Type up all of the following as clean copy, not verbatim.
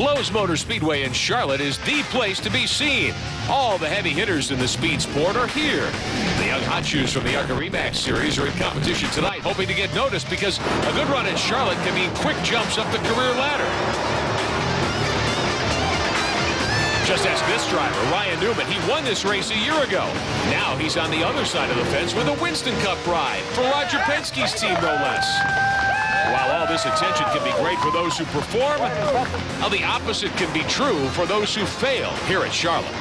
Lowe's Motor Speedway in Charlotte is the place to be seen. All the heavy hitters in the speed sport are here. The young hot shoes from the ARCA Re series are in competition tonight, hoping to get noticed because a good run in Charlotte can mean quick jumps up the career ladder. Just ask this driver, Ryan Newman. He won this race a year ago. Now he's on the other side of the fence with a Winston Cup ride for Roger Penske's team, no less. While all this attention can be great for those who perform, the opposite can be true for those who fail here at Charlotte.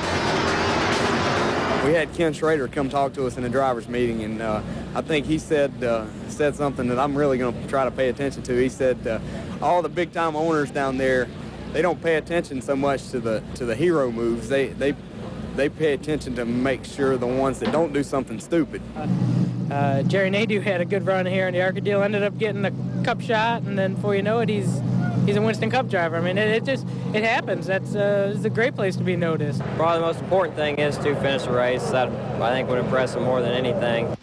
We had Ken Schrader come talk to us in a driver's meeting, and I think he said something that I'm really going to try to pay attention to. He said all the big-time owners down there, they don't pay attention so much to the hero moves. They pay attention to make sure the ones that don't do something stupid. Jerry Nadeau had a good run here in the ARCA deal, ended up getting a cup shot, and then before you know it, he's a Winston Cup driver. I mean, it happens. It's a great place to be noticed. Probably the most important thing is to finish the race. That I think would impress him more than anything.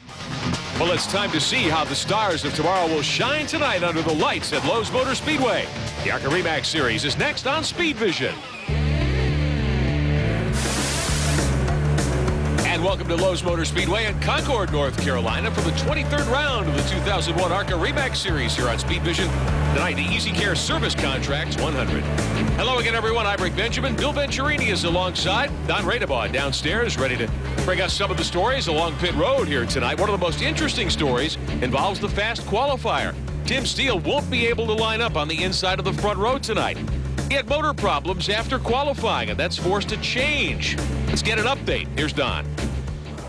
Well, it's time to see how the stars of tomorrow will shine tonight under the lights at Lowe's Motor Speedway. The ARCA Re series is next on Speed Vision. And welcome to Lowe's Motor Speedway in Concord, North Carolina for the 23rd round of the 2001 ARCA Re series here on Speed Vision. Tonight, the EasyCare Service Contracts 100. Hello again, everyone. I'm Rick Benjamin. Bill Venturini is alongside. Don Radebaugh downstairs, ready to bring us some of the stories along pit road here tonight. One of the most interesting stories involves the fast qualifier. Tim Steele won't be able to line up on the inside of the front row tonight. He had motor problems after qualifying, and that's forced a change. Let's get an update. Here's Don.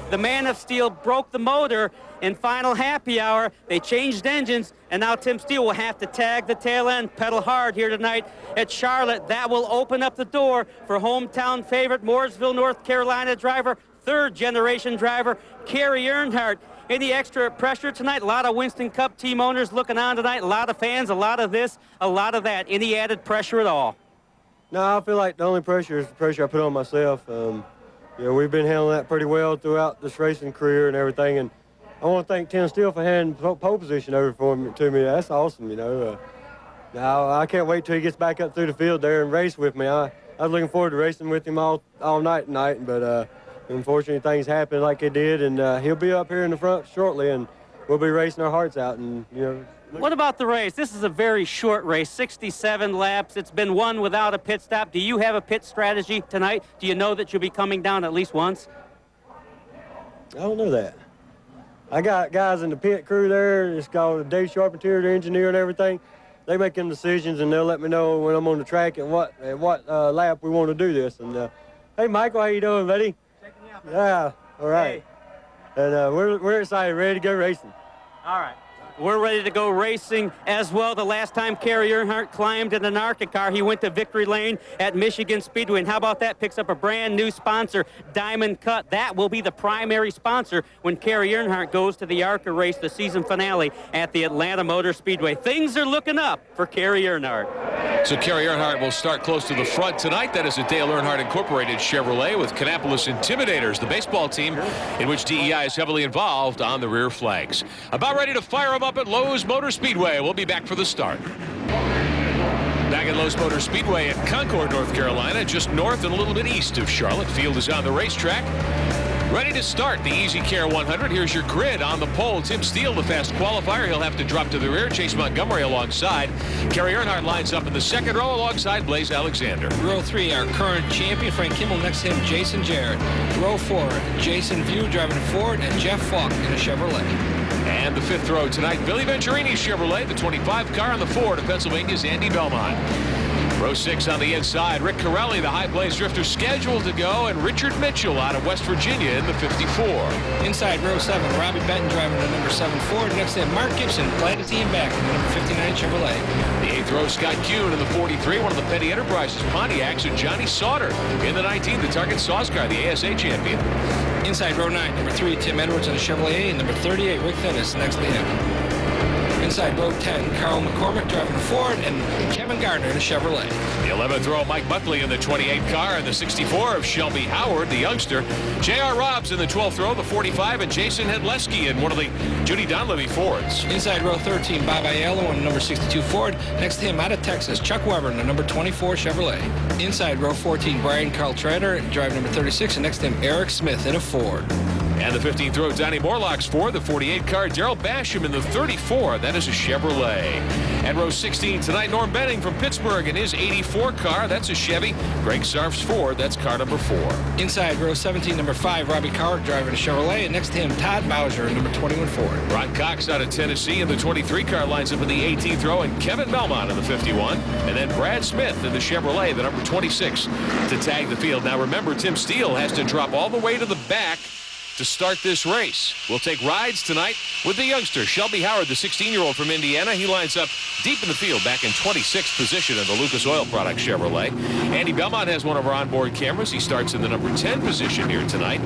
The Man of Steel broke the motor in final happy hour. They changed engines, and now Tim Steele will have to tag the tail end, pedal hard here tonight at Charlotte. That will open up the door for hometown favorite, Mooresville, North Carolina driver, third-generation driver, Kerry Earnhardt. Any extra pressure tonight? A lot of Winston Cup team owners looking on tonight, a lot of fans, a lot of this, a lot of that. Any added pressure at all? No, I feel like the only pressure is the pressure I put on myself. You know, we've been handling that pretty well throughout this racing career and everything, and I want to thank Tim Steele for handing pole position over to me. That's awesome, you know. Now I can't wait till he gets back up through the field there and race with me. I was looking forward to racing with him all night tonight, but unfortunately things happened like they did, and he'll be up here in the front shortly, and we'll be racing our hearts out. And you know. What about the race? This is a very short race, 67 laps. It's been won without a pit stop. Do you have a pit strategy tonight? Do you know that you'll be coming down at least once? I don't know that. I got guys in the pit crew there. It's called Dave Charpentier, the engineer and everything. They make them decisions, and they'll let me know when I'm on the track and what lap we want to do this. And hey, Michael, how you doing, buddy? Checking you out. Yeah, all right. Hey. And we're excited, ready to go racing. All right. We're ready to go racing as well. The last time Kerry Earnhardt climbed in an ARCA car, he went to victory lane at Michigan Speedway. And how about that? Picks up a brand new sponsor, Diamond Cut. That will be the primary sponsor when Kerry Earnhardt goes to the ARCA race, the season finale at the Atlanta Motor Speedway. Things are looking up for Kerry Earnhardt. So Kerry Earnhardt will start close to the front tonight. That is a Dale Earnhardt Incorporated Chevrolet with Kannapolis Intimidators, the baseball team in which DEI is heavily involved, on the rear flags. About ready to fire them up at Lowe's Motor Speedway. We'll be back for the start. Back at Lowe's Motor Speedway in Concord, North Carolina, just north and a little bit east of Charlotte. Field is on the racetrack. Ready to start the EasyCare 100. Here's your grid. On the pole, Tim Steele, the fast qualifier. He'll have to drop to the rear. Chase Montgomery alongside. Kerry Earnhardt lines up in the second row alongside Blaze Alexander. Row 3, our current champion, Frank Kimmel. Next to him, Jason Jarrett. Row 4, Jason View driving a Ford, and Jeff Falk in a Chevrolet. And the fifth row tonight, Billy Venturini's Chevrolet, the 25 car on the Ford of Pennsylvania's Andy Belmont. Row 6 on the inside, Rick Corelli, the High Plains drifter, scheduled to go, and Richard Mitchell out of West Virginia in the 54. Inside row 7, Robbie Benton driving the number 7 Ford. Next to him, Mark Gibson, glad to see him back in the number 59 Chevrolet. The 8th row, Scott Kuhn in the 43, one of the Petty Enterprises Pontiacs, and Johnny Sauter in the 19, the Target Sauce car, the ASA champion. Inside row 9, number 3, Tim Edwards in a Chevrolet, and number 38, Rick Finnis next to him. Inside row 10, Carl McCormick driving a Ford, and Kevin Gardner in a Chevrolet. The 11th row, Mike Buckley in the 28 car, and the 64 of Shelby Howard, the youngster. J.R. Robbs in the 12th row, the 45, and Jason Hedleski in one of the Judy Donlevy Fords. Inside row 13, Bob Aiello in the number 62 Ford. Next to him, out of Texas, Chuck Weber in the number 24 Chevrolet. Inside row 14, Brian Carl Trader, drive number 36, and next to him, Eric Smith in a Ford. And the 15th row, Donnie Morlock's Ford, the 48 car, Darrell Basham in the 34. That is a Chevrolet. At row 16 tonight, Norm Benning from Pittsburgh in his 84 car. That's a Chevy. Greg Sarf's Ford. That's car number 4. Inside row 17, number 5, Robbie Cowart driving a Chevrolet. And next to him, Todd Bowser in number 21 Ford. Ron Cox out of Tennessee in the 23 car lines up in the 18th row. And Kevin Belmont in the 51. And then Brad Smith in the Chevrolet, the number 26, to tag the field. Now remember, Tim Steele has to drop all the way to the back to start this race. We'll take rides tonight with the youngster, Shelby Howard, the 16-year-old from Indiana. He lines up deep in the field, back in 26th position in the Lucas Oil Products Chevrolet. Andy Belmont has one of our onboard cameras. He starts in the number 10 position here tonight.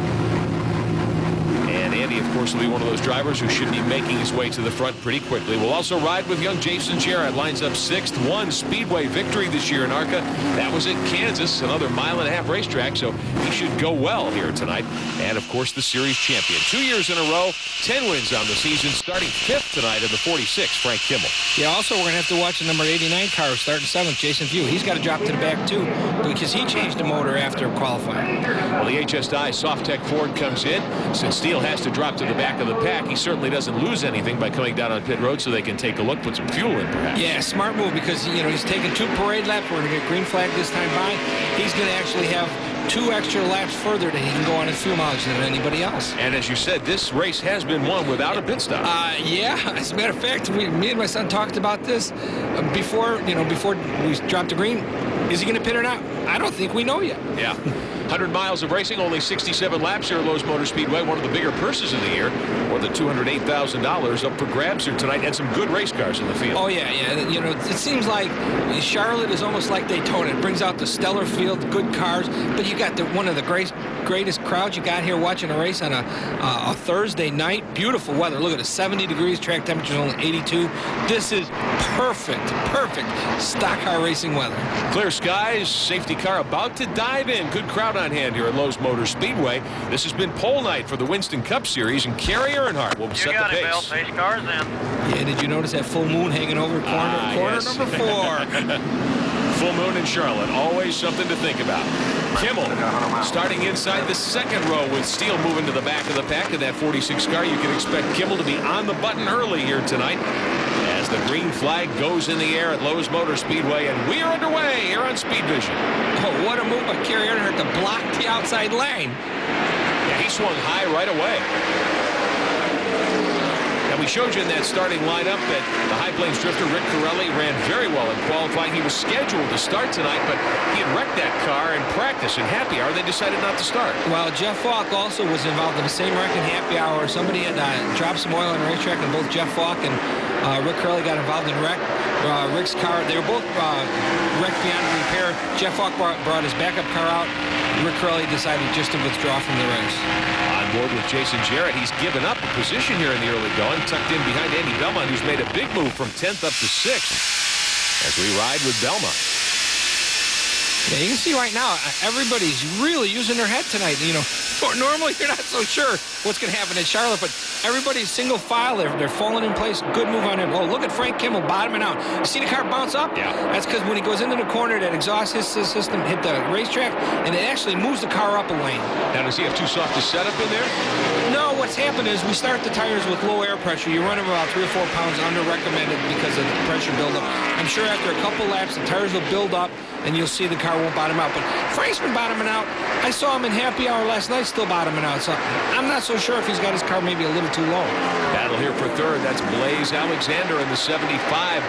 And Andy, of course, will be one of those drivers who should be making his way to the front pretty quickly. We'll also ride with young Jason Jarrett. Lines up 6th, won Speedway victory this year in ARCA. That was at Kansas, another mile-and-a-half racetrack, so he should go well here tonight. And, of course, the series champion. 2 years in a row, 10 wins on the season, starting 5th tonight in the 46, Frank Kimmel. Yeah, also, we're going to have to watch the number 89 car starting 7th, Jason View. He's got to drop to the back, too, because he changed the motor after qualifying. Well, the HSI Softtech Ford comes in. Since Steele has to drop to the back of the pack, he certainly doesn't lose anything by coming down on pit road so they can take a look, put some fuel in, perhaps. Yeah, smart move, because, you know, he's taking 2 parade laps. We're going to get green flag this time by. He's going to actually have 2 extra laps further that he can go on his fuel mileage than anybody else. And as you said, this race has been won without a pit stop. Yeah, as a matter of fact, me and my son talked about this before we dropped the green. Is he going to pit or not? I don't think we know yet. Yeah. 100 miles of racing, only 67 laps here at Lowe's Motor Speedway, one of the bigger purses of the year. More than $208,000 up for grabs here tonight, and some good race cars in the field. Oh, yeah. You know, it seems like Charlotte is almost like Daytona. It brings out the stellar field, good cars, but you got one of the greatest crowds you got here watching a race on a Thursday night. Beautiful weather. Look at it, 70 degrees, track temperature only 82. This is perfect stock car racing weather. Clear skies, safety car about to dive in. Good crowd on hand here at Lowe's Motor Speedway. This has been pole night for the Winston Cup Series, and Kerry Earnhardt will set the pace. You got it, Bill. Pace cars in. Yeah, did you notice that full moon hanging over corner yes. number 4? Full moon in Charlotte, always something to think about. Kimmel starting inside the 2nd row with Steele moving to the back of the pack in that 46 car. You can expect Kimmel to be on the button early here tonight as the green flag goes in the air at Lowe's Motor Speedway, and we are underway here on Speed Vision. Oh, what a move by Kerry Earnhardt to block the outside lane. Yeah, he swung high right away. And we showed you in that starting lineup that the High Plains drifter Rick Corelli ran very well in qualifying. He was scheduled to start tonight, but he had wrecked that car in practice. In happy hour, they decided not to start. Well, Jeff Falk also was involved in the same wreck in happy hour. Somebody had dropped some oil on the racetrack, and both Jeff Falk and Rick Corelli got involved in wreck. Rick's car, they were both wrecked beyond repair. Jeff Falk brought his backup car out. Rick Corelli decided just to withdraw from the race. On board with Jason Jarrett, he's given up a position here in the early going, tucked in behind Andy Belmont, who's made a big move from 10th up to 6th as we ride with Belmont. Yeah, you can see right now, everybody's really using their head tonight. You know, normally you're not so sure what's going to happen in Charlotte, but everybody's single file. They're falling in place. Good move on him. Oh, look at Frank Kimmel bottoming out. You see the car bounce up? Yeah. That's because when he goes into the corner, that exhaust system hit the racetrack, and it actually moves the car up a lane. Now, does he have too soft a setup in there? No, what's happened is we start the tires with low air pressure. You run them about 3 or 4 pounds under recommended because of the pressure buildup. I'm sure after a couple laps, the tires will build up, and you'll see the car won't bottom out. But Frank's been bottoming out. I saw him in happy hour last night still bottoming out. So I'm not so sure if he's got his car maybe a little too low. Battle here for 3rd. That's Blaze Alexander in the 75,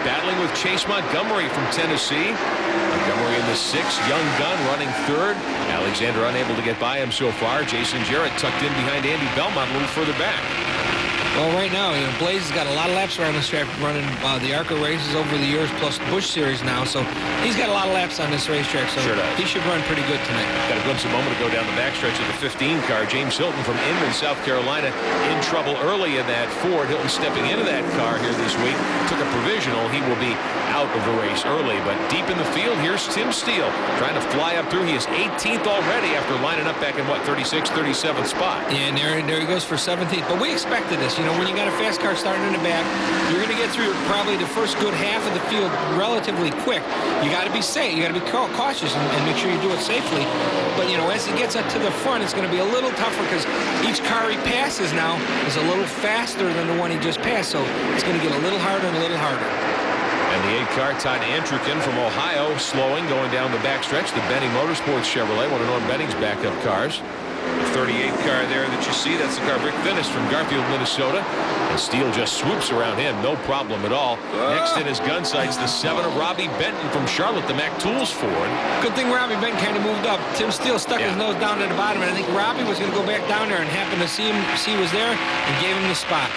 battling with Chase Montgomery from Tennessee. Montgomery in the 6th, Young Gun running 3rd. Alexander unable to get by him so far. Jason Jarrett tucked in behind Andy Belmont a little further back. Well, right now, Blaze has got a lot of laps around this track running the ARCA races over the years, plus the Busch Series now. So he's got a lot of laps on this racetrack. So sure does. He should run pretty good tonight. Got a glimpse a moment ago down the backstretch of the 15 car. James Hilton from Inman, South Carolina, in trouble early in that Ford. Hilton stepping into that car here this week. Took a provisional. He will be out of the race early. But deep in the field, here's Tim Steele trying to fly up through. He is 18th already after lining up back in, 36th, 37th spot. Yeah, and there he goes for 17th. But we expected this. When you got a fast car starting in the back, you're going to get through probably the first good half of the field relatively quick. You got to be safe. You got to be cautious and make sure you do it safely. But, as he gets up to the front, it's going to be a little tougher because each car he passes now is a little faster than the one he just passed. So it's going to get a little harder and a little harder. And the 8 car, Todd Antrukin from Ohio, slowing, going down the backstretch. The Benning Motorsports Chevrolet, one of Norm Benning's backup cars. The 38 car there that you see, that's the car Rick Finnis from Garfield, Minnesota. And Steele just swoops around him, no problem at all. Next in his gun sights, the 7 of Robbie Benton from Charlotte, the Mack Tools Ford. Good thing Robbie Benton kind of moved up. Tim Steele stuck his nose down to the bottom, and I think Robbie was going to go back down there and happened to see he was there and gave him the spot.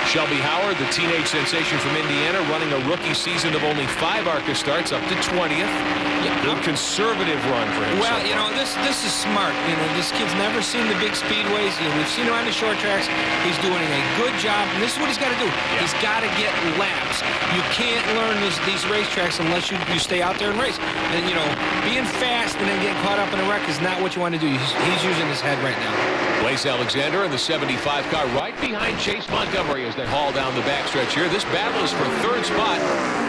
Shelby Howard, the teenage sensation from Indiana, running a rookie season of only 5 ARCA starts, up to 20th. Good conservative run for him. Well, this is smart. This kid's never seen the big speedways. We've seen him on the short tracks. He's doing a good job, and this is what he's got to do. Yeah. He's got to get laps. You can't learn these racetracks unless you stay out there and race. And, being fast and then getting caught up in a wreck is not what you want to do. He's using his head right now. Blaze Alexander in the 75 car right behind Chase Montgomery as they haul down the backstretch here. This battle is for 3rd spot,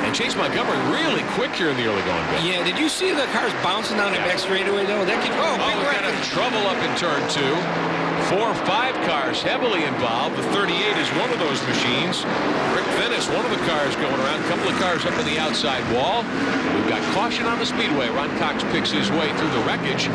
and Chase Montgomery really quick here in the early going bit. Yeah, did you see the cars bouncing down the back straightaway though? That could big wreck. Got trouble up in turn 2. 4 or 5 cars heavily involved. The 38 is one of those machines. Rick Finnis, one of the cars going around. A couple of cars up in the outside wall. We've got caution on the speedway. Ron Cox picks his way through the wreckage.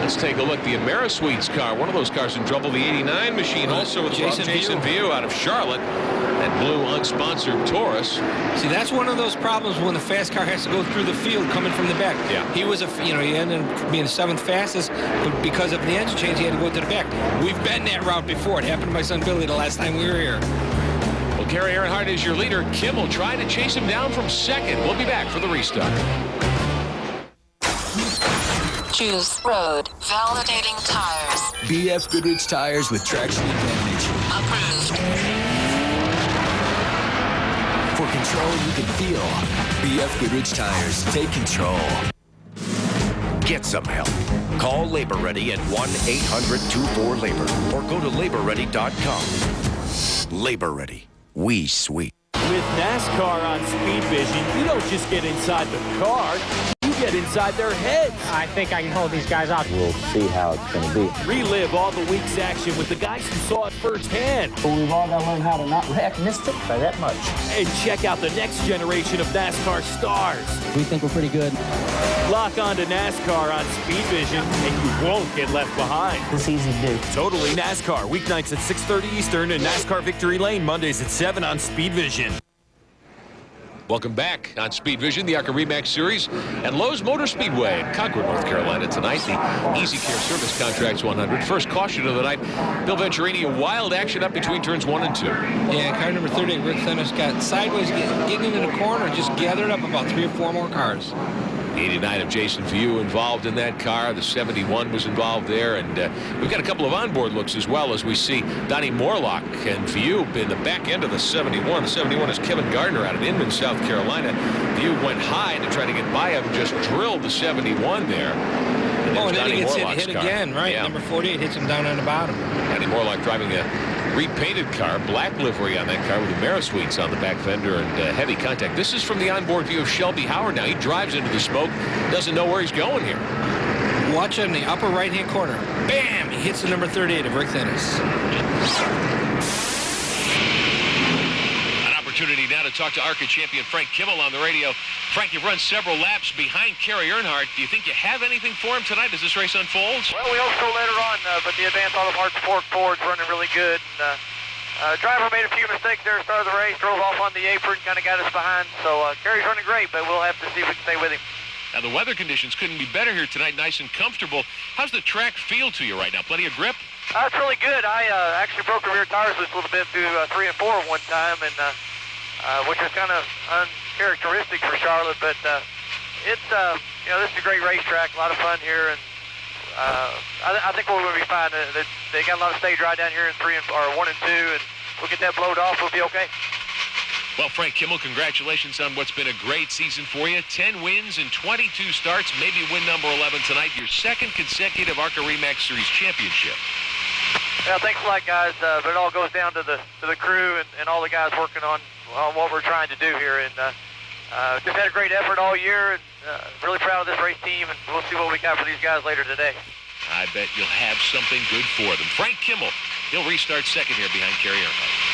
Let's take a look. The Amerisweets car, one of those cars in trouble. The 89 machine, also with Jason View out of Charlotte. That blue unsponsored Taurus. See, that's one of those problems when the fast car has to go through the field coming from the back. Yeah. He was he ended up being the 7th fastest, but because of the engine change, he had to go to the back. We've been that route before. It happened to my son Billy the last time we were here. Well, Gary Earnhardt is your leader. Kim will try to chase him down from 2nd. We'll be back for the restart. Choose road. Validating tires. BF Goodrich tires with traction advantage. Approved. For control you can feel. BF Goodrich tires. Take control. Get some help. Call Labor Ready at 1-800-24-LABOR or go to laborready.com. Labor Ready. We sweep. With NASCAR on Speed Vision, you don't just get inside the car, you get inside their heads. I think I can hold these guys off. We'll see how it's going to be. Relive all the week's action with the guys who saw it firsthand. But we've all got to learn how to not wreck. Missed it by that much. And check out the next generation of NASCAR stars. We think we're pretty good. Lock on to NASCAR on Speed Vision, and you won't get left behind. It's easy to do. Totally NASCAR, weeknights at 6:30 Eastern and NASCAR Victory Lane, Mondays at 7 on Speed Vision. Welcome back on Speed Vision, the ARCA Re Series, and Lowe's Motor Speedway in Concord, North Carolina tonight. The EasyCare Service Contracts 100. First caution of the night. Bill Venturini, a wild action up between turns 1 and 2. Yeah, car number 38, Rick Finnis, got sideways, getting into the corner, just gathered up about 3 or 4 more cars. The 89 of Jason View involved in that car. The 71 was involved there. And we've got a couple of onboard looks as well as we see Donnie Morlock and View in the back end of the 71. The 71 is Kevin Gardner out of Inman, South Carolina. View went high to try to get by him, just drilled the 71 there. And then he gets hit again, right? Yeah. Number 48 hits him down on the bottom. Donnie Morlock driving a repainted car, black livery on that car with the Amerisweets on the back fender and heavy contact. This is from the onboard view of Shelby Howard now. He drives into the smoke, doesn't know where he's going here. Watch in the upper right-hand corner. Bam! He hits the number 38 of Rick Finnis. An opportunity now to talk to ARCA champion Frank Kimmel on the radio. Frank, you've run several laps behind Kerry Earnhardt. Do you think you have anything for him tonight as this race unfolds? Well, we hope so later on, but the Advanced Auto Parts Sport Ford's running really good. And, driver made a few mistakes there at the start of the race, drove off on the apron, kind of got us behind. So Kerry's running great, but we'll have to see if we can stay with him. Now, the weather conditions couldn't be better here tonight, nice and comfortable. How's the track feel to you right now? Plenty of grip? It's really good. I actually broke the rear tires loose a little bit through 3 and 4 at one time, and which was kind of uncharacteristic for Charlotte, but it's, you know, this is a great racetrack, a lot of fun here, and I think we're going to be fine. They got a lot of stage right down here in 1 and 2, and we'll get that blowed off. We'll be okay. Well, Frank Kimmel, congratulations on what's been a great season for you. 10 wins and 22 starts, maybe win number 11 tonight, your second consecutive ARCA Re Series championship. Yeah, thanks a lot, guys. But it all goes down to the crew and all the guys working on what we're trying to do here. And just had a great effort all year, and really proud of this race team, and we'll see what we got for these guys later today. I bet you'll have something good for them. Frank Kimmel, he'll restart second here behind Kerry Earnhardt.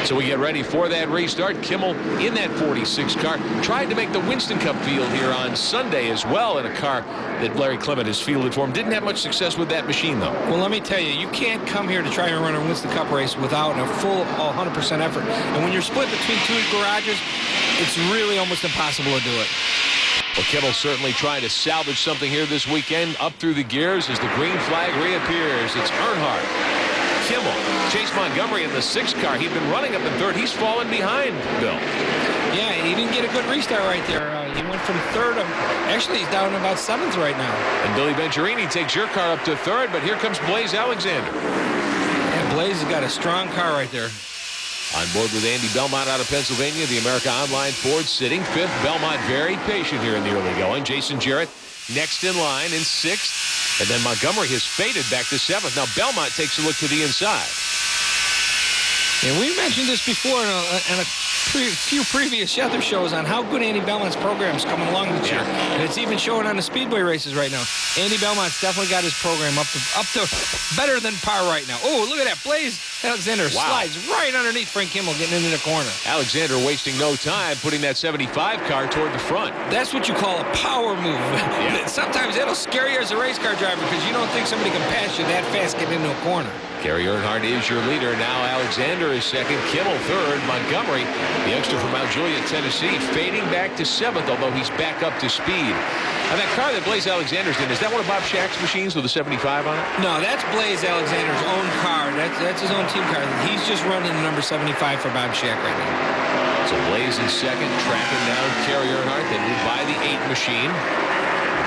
So we get ready for that restart. Kimmel in that 46 car. Tried to make the Winston Cup field here on Sunday as well in a car that Larry Clement has fielded for him. Didn't have much success with that machine, though. Well, let me tell you, you can't come here to try and run a Winston Cup race without a full 100% effort. And when you're split between two garages, it's really almost impossible to do it. Well, Kimmel certainly trying to salvage something here this weekend. Up through the gears as the green flag reappears. It's Earnhardt. Kimmel, Chase Montgomery in the 6th car. He'd been running up in 3rd. He's fallen behind, Bill. Yeah, he didn't get a good restart right there. He went from 3rd. Actually, he's down about 7th right now. And Billy Venturini takes your car up to 3rd, but here comes Blaze Alexander. Yeah, Blaze has got a strong car right there. On board with Andy Belmont out of Pennsylvania, the America Online Ford sitting 5th. Belmont very patient here in the early going. Jason Jarrett next in line in 6th. And then Montgomery has faded back to 7th. Now Belmont takes a look to the inside. And we mentioned this before in a few previous other shows on how good Andy Belmont's program is coming along this year. And it's even showing on the Speedway races right now. Andy Belmont's definitely got his program up to better than par right now. Oh, look at that. Blaze Alexander slides right underneath Frank Kimmel getting into the corner. Alexander wasting no time putting that 75 car toward the front. That's what you call a power move. Yeah. Sometimes it'll scare you as a race car driver because you don't think somebody can pass you that fast getting into a corner. Kerry Earnhardt is your leader. Now Alexander is 2nd. Kimmel 3rd. Montgomery, the youngster from Mount Juliet, Tennessee, fading back to 7th, although he's back up to speed. Now that car that Blaze Alexander's in, is that one of Bob Shack's machines with a 75 on it? No, that's Blaze Alexander's own car. That's his own team car. He's just running the number 75 for Bob Shack right now. So Blaze is 2nd, tracking down Kerry Earnhardt. They move by the 8 machine.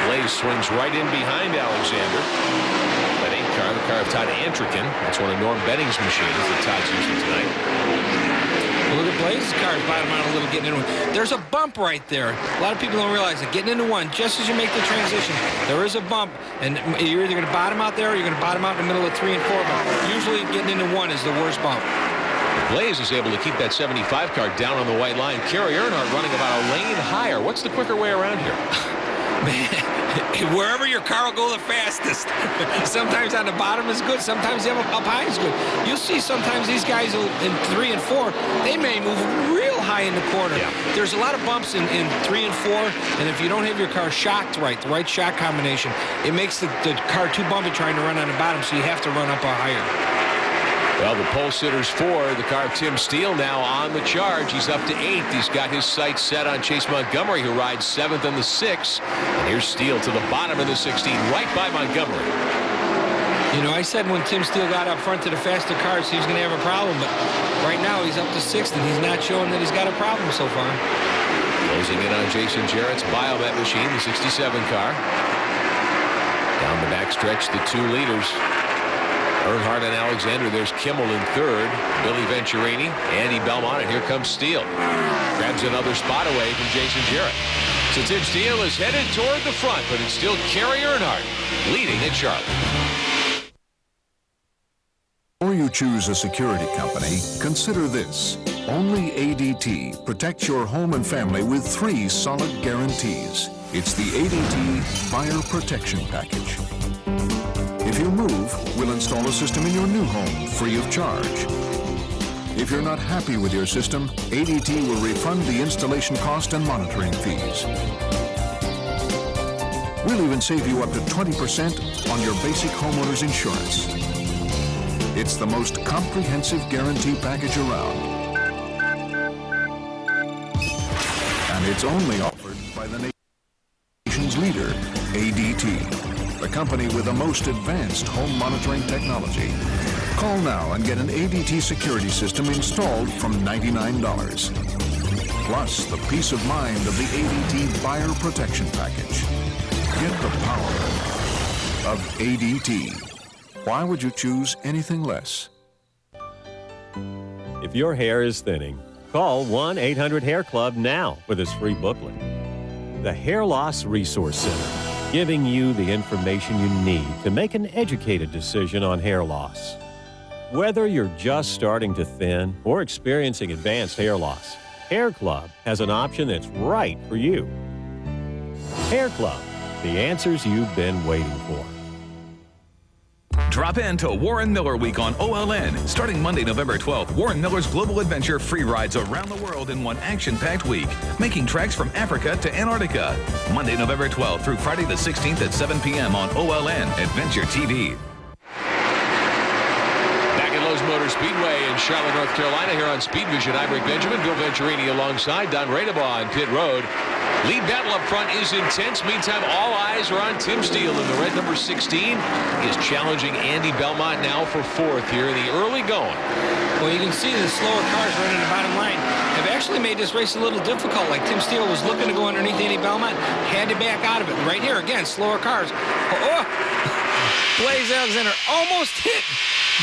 Blaze swings right in behind Alexander. That 8 car, the car of Todd Antrican. That's one of Norm Benning's machines that Todd's using tonight. Well, look at Blaze's car bottom out a little getting into one. There's a bump right there. A lot of people don't realize it. Getting into one, just as you make the transition, there is a bump, and you're either going to bottom out there or you're going to bottom out in the middle of 3 and 4. But usually getting into 1 is the worst bump. Blaze is able to keep that 75 car down on the white line. Kerry Earnhardt running about a lane higher. What's the quicker way around here? Man, wherever your car will go the fastest. Sometimes on the bottom is good. Sometimes up high is good. You'll see sometimes these guys in 3 and 4, they may move real high in the corner. Yeah. There's a lot of bumps in 3 and 4, and if you don't have your car shocked right, the right shock combination, it makes the car too bumpy trying to run on the bottom, so you have to run up higher. Well, the pole sitters for the car of Tim Steele now on the charge. He's up to 8th. He's got his sights set on Chase Montgomery, who rides 7th in the 6th. And here's Steele to the bottom of the 16, right by Montgomery. You know, I said when Tim Steele got up front to the faster cars, he was going to have a problem. But right now, he's up to 6th, and he's not showing that he's got a problem so far. Closing in on Jason Jarrett's Biomet machine, the 67 car. Down the backstretch, the 2 leaders. Earnhardt and Alexander. There's Kimmel in 3rd. Billy Venturini, Andy Belmont, and here comes Steele. Grabs another spot away from Jason Jarrett. So Tim Steele is headed toward the front, but it's still Kerry Earnhardt leading at Charlotte. Before you choose a security company, consider this. Only ADT protects your home and family with 3 solid guarantees. It's the ADT Fire Protection Package. If you move, we'll install a system in your new home free of charge. If you're not happy with your system, ADT will refund the installation cost and monitoring fees. We'll even save you up to 20% on your basic homeowner's insurance. It's the most comprehensive guarantee package around. And it's only offered by the nation's leader, ADT, the company with the most advanced home monitoring technology. Call now and get an ADT security system installed from $99. Plus the peace of mind of the ADT Buyer Protection Package. Get the power of ADT. Why would you choose anything less? If your hair is thinning, call 1-800-HAIR-CLUB now for this free booklet. The Hair Loss Resource Center, giving you the information you need to make an educated decision on hair loss. Whether you're just starting to thin or experiencing advanced hair loss, Hair Club has an option that's right for you. Hair Club, the answers you've been waiting for. Drop in to Warren Miller Week on OLN. Starting Monday, November 12th, Warren Miller's Global Adventure free rides around the world in one action-packed week, making treks from Africa to Antarctica. Monday, November 12th through Friday the 16th at 7 p.m. on OLN Adventure TV. Lowe's Motor Speedway in Charlotte, North Carolina. Here on Speed Vision, I'm Rick Benjamin, Bill Venturini alongside Don Radebaugh on pit road. Lead battle up front is intense. Meantime, all eyes are on Tim Steele in the red number 16. He is challenging Andy Belmont now for fourth here in the early going. Well, you can see the slower cars running the bottom line have actually made this race a little difficult. Like Tim Steele was looking to go underneath Andy Belmont, had to back out of it. Right here, again, slower cars. Oh! Blaze Alexander almost hit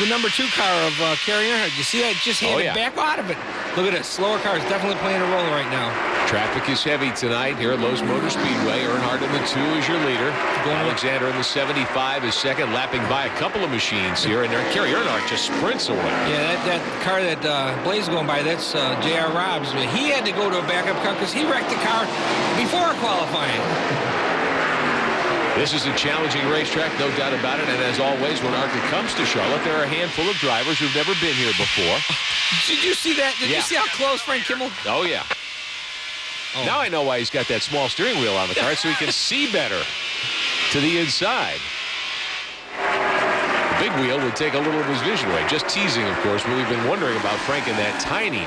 the number 2 car of Kerry Earnhardt. You see that? Just had to back out of it. Look at this. Slower cars definitely playing a role right now. Traffic is heavy tonight here at Lowe's Motor Speedway. Earnhardt in the 2 is your leader. Alexander in the 75 is second, lapping by a couple of machines here. And Kerry Earnhardt just sprints away. Yeah, that car that Blaze is going by, that's J.R. Robbs. He had to go to a backup car because he wrecked the car before qualifying. This is a challenging racetrack, no doubt about it. And as always, when ARCA comes to Charlotte, there are a handful of drivers who've never been here before. Did you see that? Did you see how close Frank Kimmel? Oh, yeah. Oh. Now I know why he's got that small steering wheel on the car, so he can see better to the inside. The big wheel would take a little of his vision away. Just teasing, of course, but we've been wondering about Frank and that tiny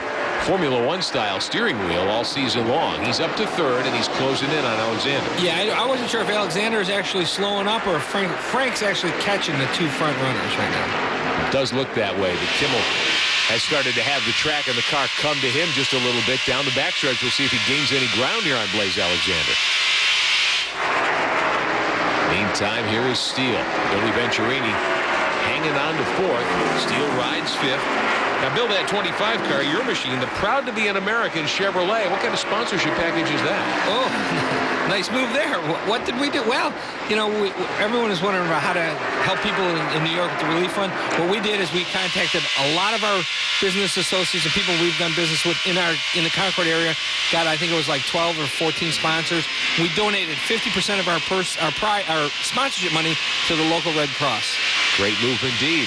Formula One style steering wheel all season long. He's up to third, and he's closing in on Alexander. Yeah, I wasn't sure if Alexander is actually slowing up or if Frank's actually catching the 2 front runners right now. It does look that way. The Kimmel has started to have the track and the car come to him just a little bit down the backstretch. We'll see if he gains any ground here on Blaze Alexander. Meantime, here is Steele. Billy Venturini hanging on to fourth. Steele rides fifth. Now, Bill, that 25 car, your machine, the proud to be an American Chevrolet. What kind of sponsorship package is that? Oh, nice move there. What did we do? Well, you know, everyone is wondering about how to help people in New York with the relief fund. What we did is we contacted a lot of our business associates and people we've done business with in the Concord area. Got, I think it was like 12 or 14 sponsors. We donated 50% of our sponsorship money to the local Red Cross. Great move indeed.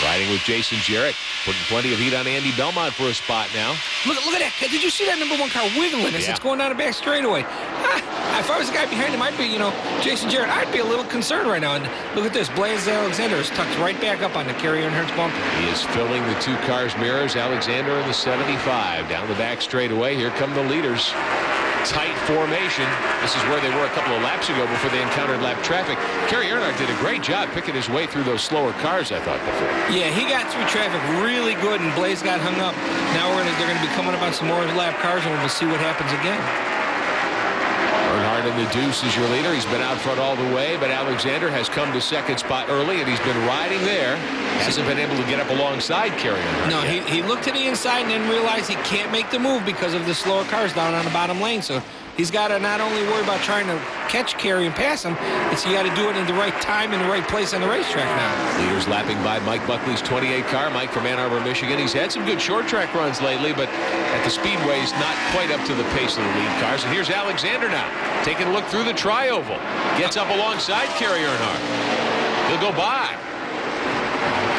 Riding with Jason Jarrett, putting plenty of heat on Andy Belmont for a spot now. Look at that. Did you see that number 1 car wiggling as it's going down the back straightaway? If I was the guy behind him, I'd be, Jason Jarrett, I'd be a little concerned right now. And look at this. Blaze Alexander is tucked right back up on the Kerry Earnhardt's bumper. He is filling the 2 cars' mirrors. Alexander in the 75. Down the back straightaway. Here come the leaders. Tight formation. This is where they were a couple of laps ago before they encountered lap traffic. Kerry Earnhardt did a great job picking his way through those slower cars, I thought, before. Yeah, he got through traffic really good, and Blaze got hung up. Now they're going to be coming up on some more lap cars, and we'll see what happens again. Earnhardt in the deuce is your leader. He's been out front all the way, but Alexander has come to second spot early, and he's been riding there. Hasn't been able to get up alongside Kerry Earnhardt. No, he looked to the inside and then realized he can't make the move because of the slower cars down on the bottom lane. So he's got to not only worry about trying to catch Kerry and pass him, it's you got to do it in the right time in the right place on the racetrack now. Leaders lapping by Mike Buckley's 28 car. Mike from Ann Arbor, Michigan. He's had some good short track runs lately, but at the speedways, not quite up to the pace of the lead cars. And here's Alexander now, taking a look through the tri-oval. Gets up alongside Kerry Earnhardt. He'll go by.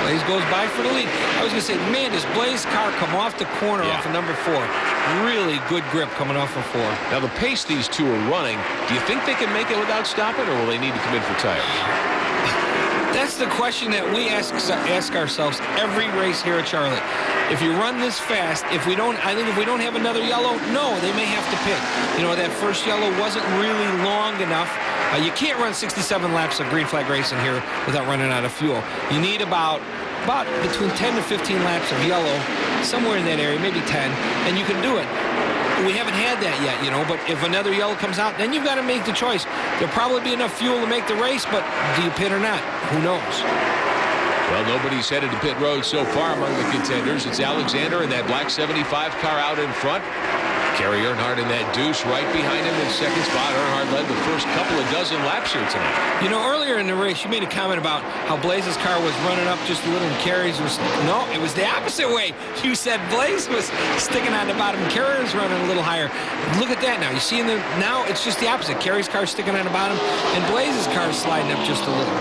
Blaze goes by for the lead. I was going to say, man, does Blaze's car come off the corner off of number 4. Really good grip coming off of 4. Now, the pace these 2 are running, do you think they can make it without stopping, or will they need to come in for tires? That's the question that we ask ourselves every race here at Charlotte. If you run this fast, I think if we don't have another yellow, no, they may have to pit. You know, that first yellow wasn't really long enough. You can't run 67 laps of green flag racing here without running out of fuel. You need about between 10 to 15 laps of yellow, somewhere in that area, maybe 10, and you can do it. We haven't had that yet, you know, but if another yellow comes out, then you've got to make the choice. There'll probably be enough fuel to make the race, but do you pit or not? Who knows? Well, nobody's headed to pit road so far among the contenders. It's Alexander and that black 75 car out in front. Kerry Earnhardt in that deuce right behind him in second spot. Earnhardt led the first couple of dozen laps here tonight. You know, earlier in the race, you made a comment about how Blaze's car was running up just a little and Kerry's was... No, it was the opposite way. You said Blaze was sticking on the bottom. Kerry was running a little higher. Look at that now. You see now it's just the opposite. Kerry's car sticking on the bottom and Blaze's car is sliding up just a little.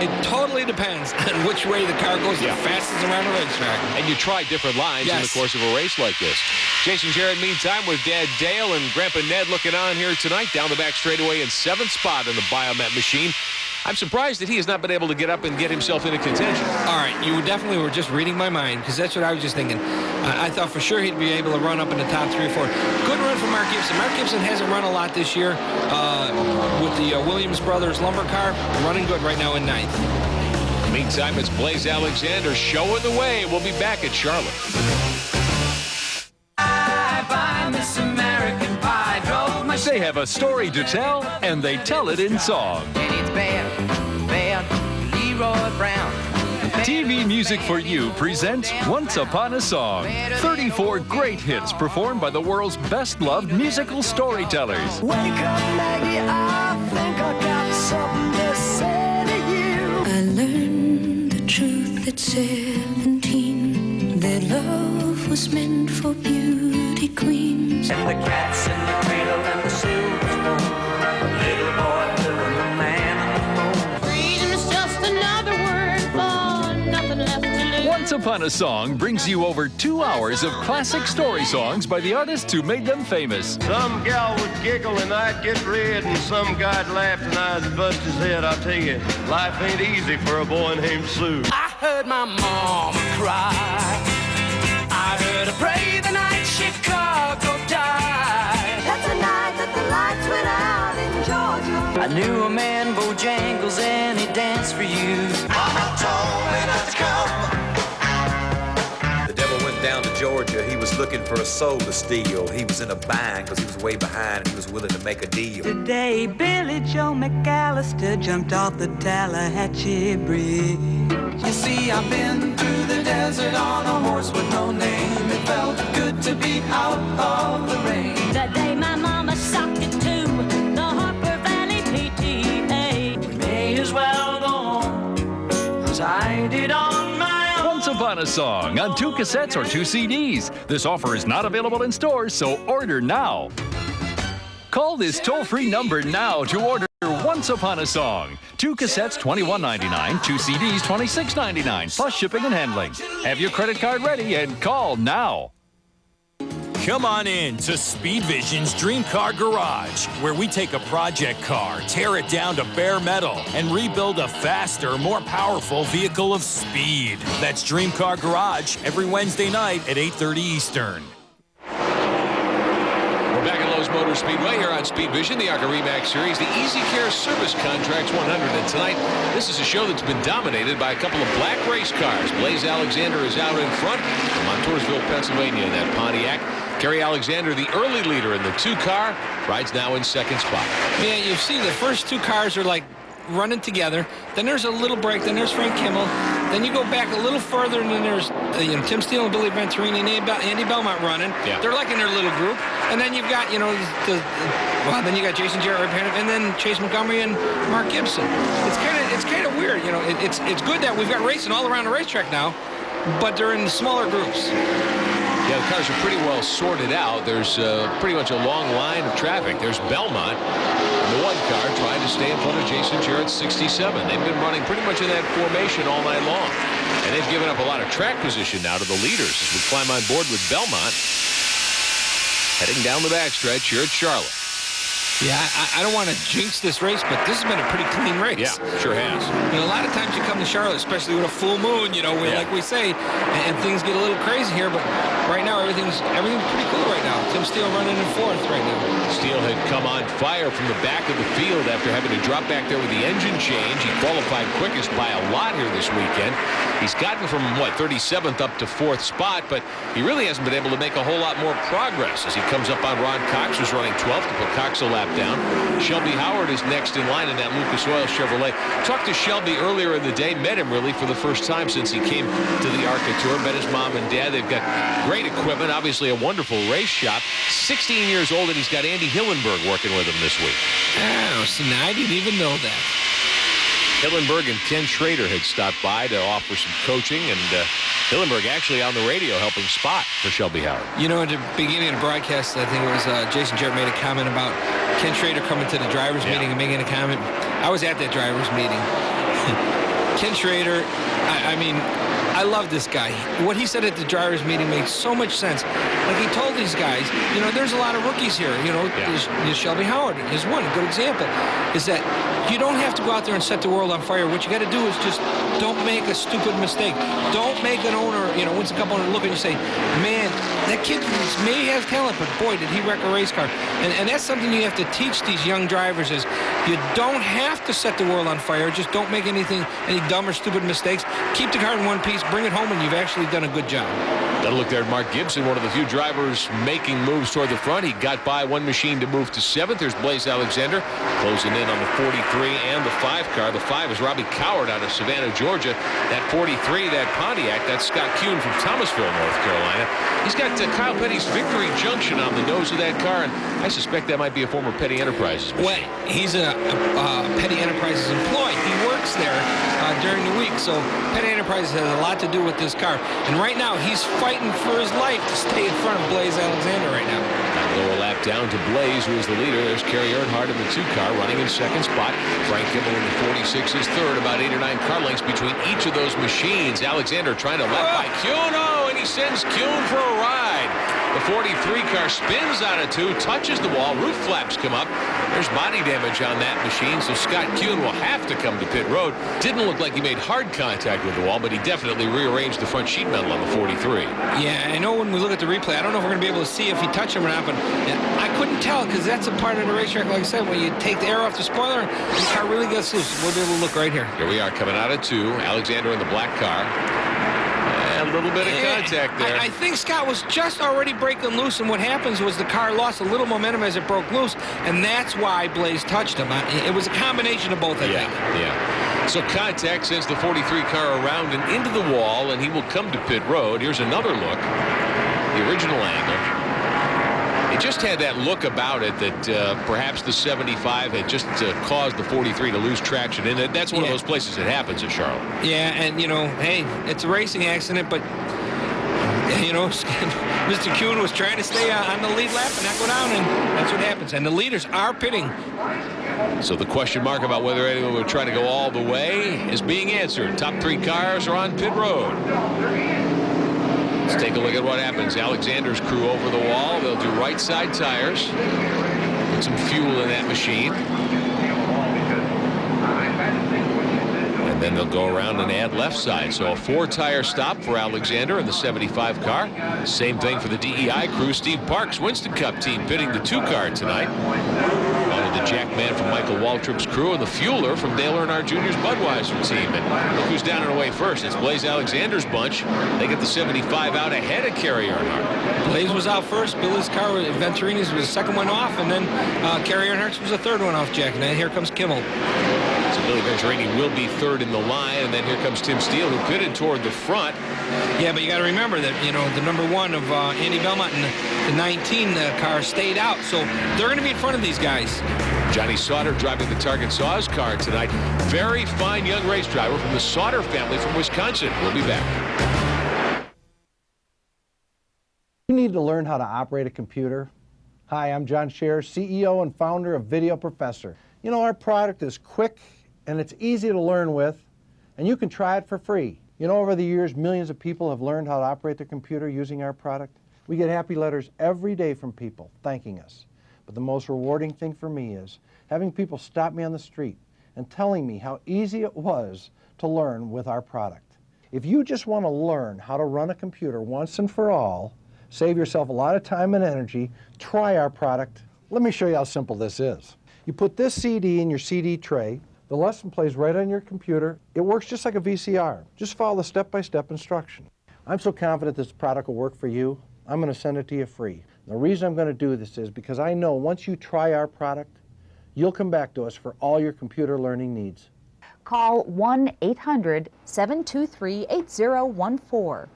It totally depends on which way the car goes the fastest around the racetrack. And you try different lines in the course of a race like this. Jason Jarrett, meantime, with Dad Dale and Grandpa Ned looking on here tonight. Down the back straightaway in 7th spot in the Biomet machine. I'm surprised that he has not been able to get up and get himself into contention. All right, you definitely were just reading my mind, because that's what I was just thinking. I thought for sure he'd be able to run up in the top 3 or 4. Good run for Mark Gibson. Mark Gibson hasn't run a lot this year with the Williams Brothers lumber car. Running good right now in 9th. Meantime, it's Blaze Alexander showing the way. We'll be back at Charlotte. They have a story to tell, and they tell it in song. And it's bad, Leroy Brown. TV Music for You presents Once Upon a Song. 34 great hits performed by the world's best-loved musical storytellers. Wake up, Maggie, I think I got something to say to you. I learned the truth at 17, that love was meant for beauty queens. And the cats in the cradle and the silver spoon. Little boy blue and the man on the moon. Freedom is just another word for nothing left to lose. Once Upon a Song brings you over 2 hours of classic story songs by the artists who made them famous. Some gal would giggle and I'd get red, and some guy'd laugh and I'd bust his head. I'll tell you, life ain't easy for a boy named Sue. I heard my mama cry. I heard her pray the night Chicago died. That's the night that the lights went out in Georgia. I knew a man, Bojangles, and he danced for you. Mama told me not to come. The devil went down to Georgia. He was looking for a soul to steal. He was in a bind because he was way behind and he was willing to make a deal. Today, Billy Joe McAllister jumped off the Tallahatchie Bridge. You see, I've been through the desert on a horse with no name. It felt good to be out of the rain. The day my mama socked it to the Harper Valley PTA. We may as well go home, 'cause I did on my own. Once Upon a Song on 2 cassettes or 2 CDs. This offer is not available in stores, so order now. Call this toll-free number now to order Once Upon a Song. 2 cassettes, $21.99. 2 CDs, $26.99, plus shipping and handling. Have your credit card ready and call now. Come on in to Speed Vision's Dream Car Garage, where we take a project car, tear it down to bare metal, and rebuild a faster, more powerful vehicle of speed. That's Dream Car Garage every Wednesday night at 8:30 Eastern. We're back at Lowe's Motor Speedway here on Speed Vision, the ARCA Re Series, the EasyCare Service Contracts 100. And tonight, this is a show that's been dominated by a couple of black race cars. Blaze Alexander is out in front from Montoursville, Pennsylvania, in that Pontiac. Kerry Alexander, the early leader in the 2-car, rides now in 2nd spot. Yeah, you see the first 2 cars are like running together. Then there's a little break. Then there's Frank Kimmel. Then you go back a little further, and then there's Tim Steele and Billy Venturini and Andy Belmont running. Yeah. They're like in their little group. And then you've got, then you got Jason Jarrett right behind him, and then Chase Montgomery and Mark Gibson. It's kind of weird, It's good that we've got racing all around the racetrack now, but they're in smaller groups. Yeah, the cars are pretty well sorted out. There's pretty much a long line of traffic. There's Belmont in the 1 car trying to stay in front of Jason Jarrett's 67. They've been running pretty much in that formation all night long. And they've given up a lot of track position now to the leaders as we climb on board with Belmont. Heading down the backstretch here at Charlotte. Yeah, I don't want to jinx this race, but this has been a pretty clean race. Yeah, sure has. You know, a lot of times you come to Charlotte, especially with a full moon, you know, like we say, and things get a little crazy here, but right now everything's pretty cool right now. Tim Steele running in fourth right now. Steele had come on fire from the back of the field after having to drop back there with the engine change. He qualified quickest by a lot here this weekend. He's gotten from, 37th up to 4th spot, but he really hasn't been able to make a whole lot more progress as he comes up on Ron Cox, who's running 12th, to put Cox a lap down. Shelby Howard is next in line in that Lucas Oil Chevrolet. Talked to Shelby earlier in the day, met him really for the first time since he came to the ARCA Tour, met his mom and dad. They've got great equipment, obviously a wonderful race shop. 16 years old, and he's got Andy Hillenberg working with him this week. Oh, see, now I didn't even know that. Hillenberg and Ken Schrader had stopped by to offer some coaching, and Hillenberg actually on the radio helping spot for Shelby Howard. You know, at the beginning of the broadcast, I think it was Jason Jarrett made a comment about Ken Schrader coming to the drivers' meeting and making a comment. I was at that drivers' meeting. Ken Schrader, I mean, I love this guy. What he said at the drivers' meeting makes so much sense. Like he told these guys, you know, there's a lot of rookies here. You know, there's Shelby Howard is one. A good example is that you don't have to go out there and set the world on fire. What you got to do is just don't make a stupid mistake. Don't make an owner, you know, once a couple owner look and you say, man, that kid may have talent, but boy, did he wreck a race car. And that's something you have to teach these young drivers is you don't have to set the world on fire. Just don't make any dumb or stupid mistakes. Keep the car in one piece, bring it home, and you've actually done a good job. Got to look there at Mark Gibson, one of the few drivers making moves toward the front. He got by one machine to move to 7th. There's Blaze Alexander closing in on the 43 and the 5 car. The 5 is Robbie Coward out of Savannah, Georgia. That 43, that Pontiac, that's Scott Kuhn from Thomasville, North Carolina. He's got Kyle Petty's Victory Junction on the nose of that car, and I suspect that might be a former Petty Enterprises machine. Well, he's a Petty Enterprises employee. He works there during the week, so Petty Enterprises has a lot to do with this car. And right now, he's fighting for his life to stay in front of Blaze Alexander right now. Lower lap down to Blaze, who is the leader. There's Kerry Earnhardt in the 2 car running in 2nd spot. Frank Kimmel in the 46 is 3rd. About 8 or 9 car lengths between each of those machines. Alexander trying to left by Kuhn. Oh, and he sends Kuhn for a ride. The 43 car spins out of 2, touches the wall. Roof flaps come up. There's body damage on that machine, so Scott Kuhn will have to come to pit road. Didn't look like he made hard contact with the wall, but he definitely rearranged the front sheet metal on the 43. Yeah, I know when we look at the replay, I don't know if we're going to be able to see if he touched him or not, but I couldn't tell because that's a part of the racetrack, like I said, when you take the air off the spoiler, the car really gets loose. We'll be able to look right here. Here we are coming out of 2. Alexander in the black car. A little bit of contact there. I think Scott was just already breaking loose, and what happens was the car lost a little momentum as it broke loose, and that's why Blaze touched him. It was a combination of both, I think. Yeah. So contact sends the 43 car around and into the wall, and he will come to pit road. Here's another look. The original angle. It just had that look about it that perhaps the 75 had just caused the 43 to lose traction. And that's one of those places that happens at Charlotte. Yeah, and, you know, hey, it's a racing accident, but, you know, Mr. Kuhn was trying to stay on the lead lap and not go down, and that's what happens. And the leaders are pitting. So the question mark about whether anyone would try to go all the way is being answered. Top 3 cars are on pit road. Let's take a look at what happens. Alexander's crew over the wall. They'll do right side tires. Put some fuel in that machine. And then they'll go around and add left side. So a 4-tire stop for Alexander in the 75 car. Same thing for the DEI crew. Steve Parks, Winston Cup team, pitting the 2 car tonight. Along with the Jackman from Michael Waltrip's crew and the fueler from Dale Earnhardt Jr.'s Budweiser team. And look who's down and away first. It's Blaze Alexander's bunch. They get the 75 out ahead of Kerry Earnhardt. Blaze was out first. Billy's car, Venturini's, was the second one off, and then Kerry Earnhardt's was the third one off, Jack. And then here comes Kimmel. So Billy Venturini will be 3rd in the line, and then here comes Tim Steele, who pitted toward the front. Yeah, but you got to remember that, you know, the number 1 of Andy Belmont and the 19 car stayed out, so they're going to be in front of these guys. Johnny Sauter driving the Target Saws car tonight. Very fine young race driver from the Sauter family from Wisconsin. We'll be back. You need to learn how to operate a computer. Hi, I'm John Scher, CEO and founder of Video Professor. You know, our product is quick and it's easy to learn with, and you can try it for free. You know, over the years, millions of people have learned how to operate their computer using our product. We get happy letters every day from people thanking us. But the most rewarding thing for me is having people stop me on the street and telling me how easy it was to learn with our product. If you just want to learn how to run a computer once and for all, save yourself a lot of time and energy, try our product. Let me show you how simple this is. You put this CD in your CD tray. The lesson plays right on your computer. It works just like a VCR. Just follow the step-by-step instruction. I'm so confident this product will work for you, I'm going to send it to you free. The reason I'm going to do this is because I know once you try our product, you'll come back to us for all your computer learning needs. Call 1-800-723-8014.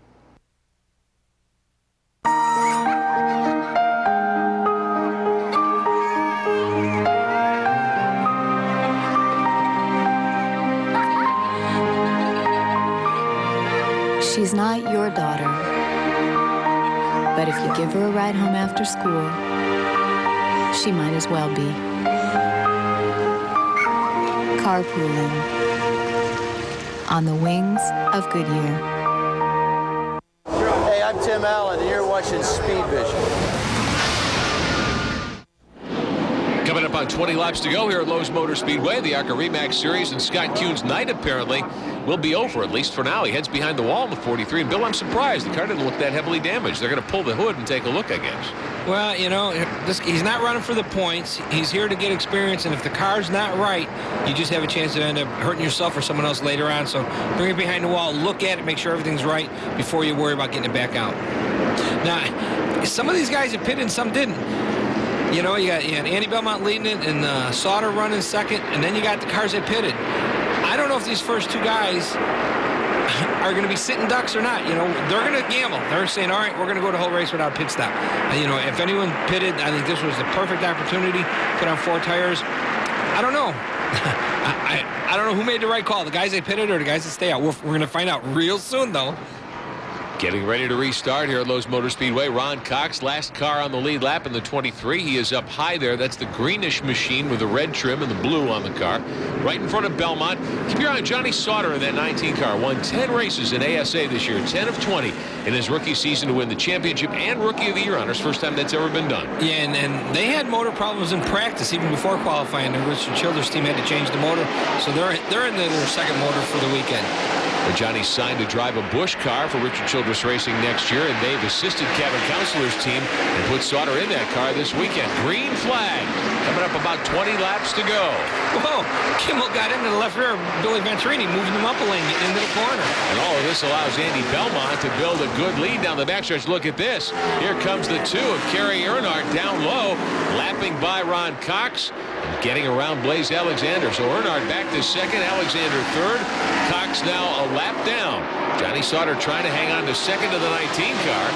She's not your daughter, but if you give her a ride home after school, she might as well be. Carpooling on the wings of Goodyear. Hey, I'm Tim Allen, and you're watching Speed Vision. Coming up on 20 laps to go here at Lowe's Motor Speedway, the ARCA Re Series, and Scott Kuhn's night apparently will be over, at least for now. He heads behind the wall in the 43, and Bill, I'm surprised. The car didn't look that heavily damaged. They're going to pull the hood and take a look, I guess. Well, you know, he's not running for the points. He's here to get experience, and if the car's not right, you just have a chance to end up hurting yourself or someone else later on. So bring it behind the wall, look at it, make sure everything's right before you worry about getting it back out. Now, some of these guys have pitted and some didn't. You know, you got Andy Belmont leading it and Sauter running second, and then you got the cars that pitted. I don't know if these first two guys are going to be sitting ducks or not. You know, they're going to gamble. They're saying, all right, we're going to go the whole race without pit stop. You know, if anyone pitted, I think this was the perfect opportunity. Put on 4 tires. I don't know. I don't know who made the right call, the guys that pitted or the guys that stay out. We're going to find out real soon, though. Getting ready to restart here at Lowe's Motor Speedway. Ron Cox, last car on the lead lap in the 23. He is up high there. That's the greenish machine with the red trim and the blue on the car. Right in front of Belmont. Keep your eye on Johnny Sauter in that 19 car. Won 10 races in ASA this year. 10 of 20 in his rookie season to win the championship and Rookie of the Year honors. First time that's ever been done. Yeah, and they had motor problems in practice even before qualifying. The Richard Childress team had to change the motor. So they're in their second motor for the weekend. But Johnny signed to drive a Busch car for Richard Childress Racing next year, and they've assisted Kevin Counselor's team and put Sauter in that car this weekend. Green flag. Coming up about 20 laps to go. Whoa, Kimmel got into the left rear. Billy Venturini moving him up a lane, getting into the corner. And all of this allows Andy Belmont to build a good lead down the backstretch. Look at this. Here comes the 2 of Kerry Earnhardt down low, lapping by Ron Cox and getting around Blaze Alexander. So Earnhardt back to second, Alexander third. Cox now a lap down. Johnny Sauter trying to hang on to second of the 19 car.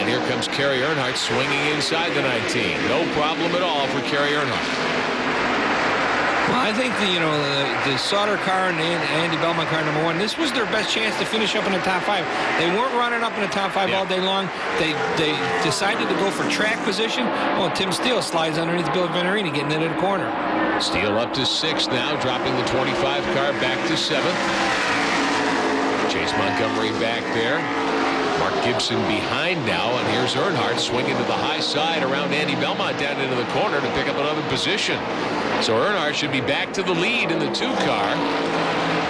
And here comes Kerry Earnhardt swinging inside the 19. No problem at all for Kerry Earnhardt. Well, I think the Sauter car and the Andy Belmont car number 1, this was their best chance to finish up in the top 5. They weren't running up in the top 5 all day long. They decided to go for track position. Oh, Tim Steele slides underneath Billy Venturini, getting into the corner. Steele up to 6th now, dropping the 25 car back to 7th. Chase Montgomery back there. Mark Gibson behind now, and here's Earnhardt swinging to the high side around Andy Belmont down into the corner to pick up another position. So Earnhardt should be back to the lead in the 2 car.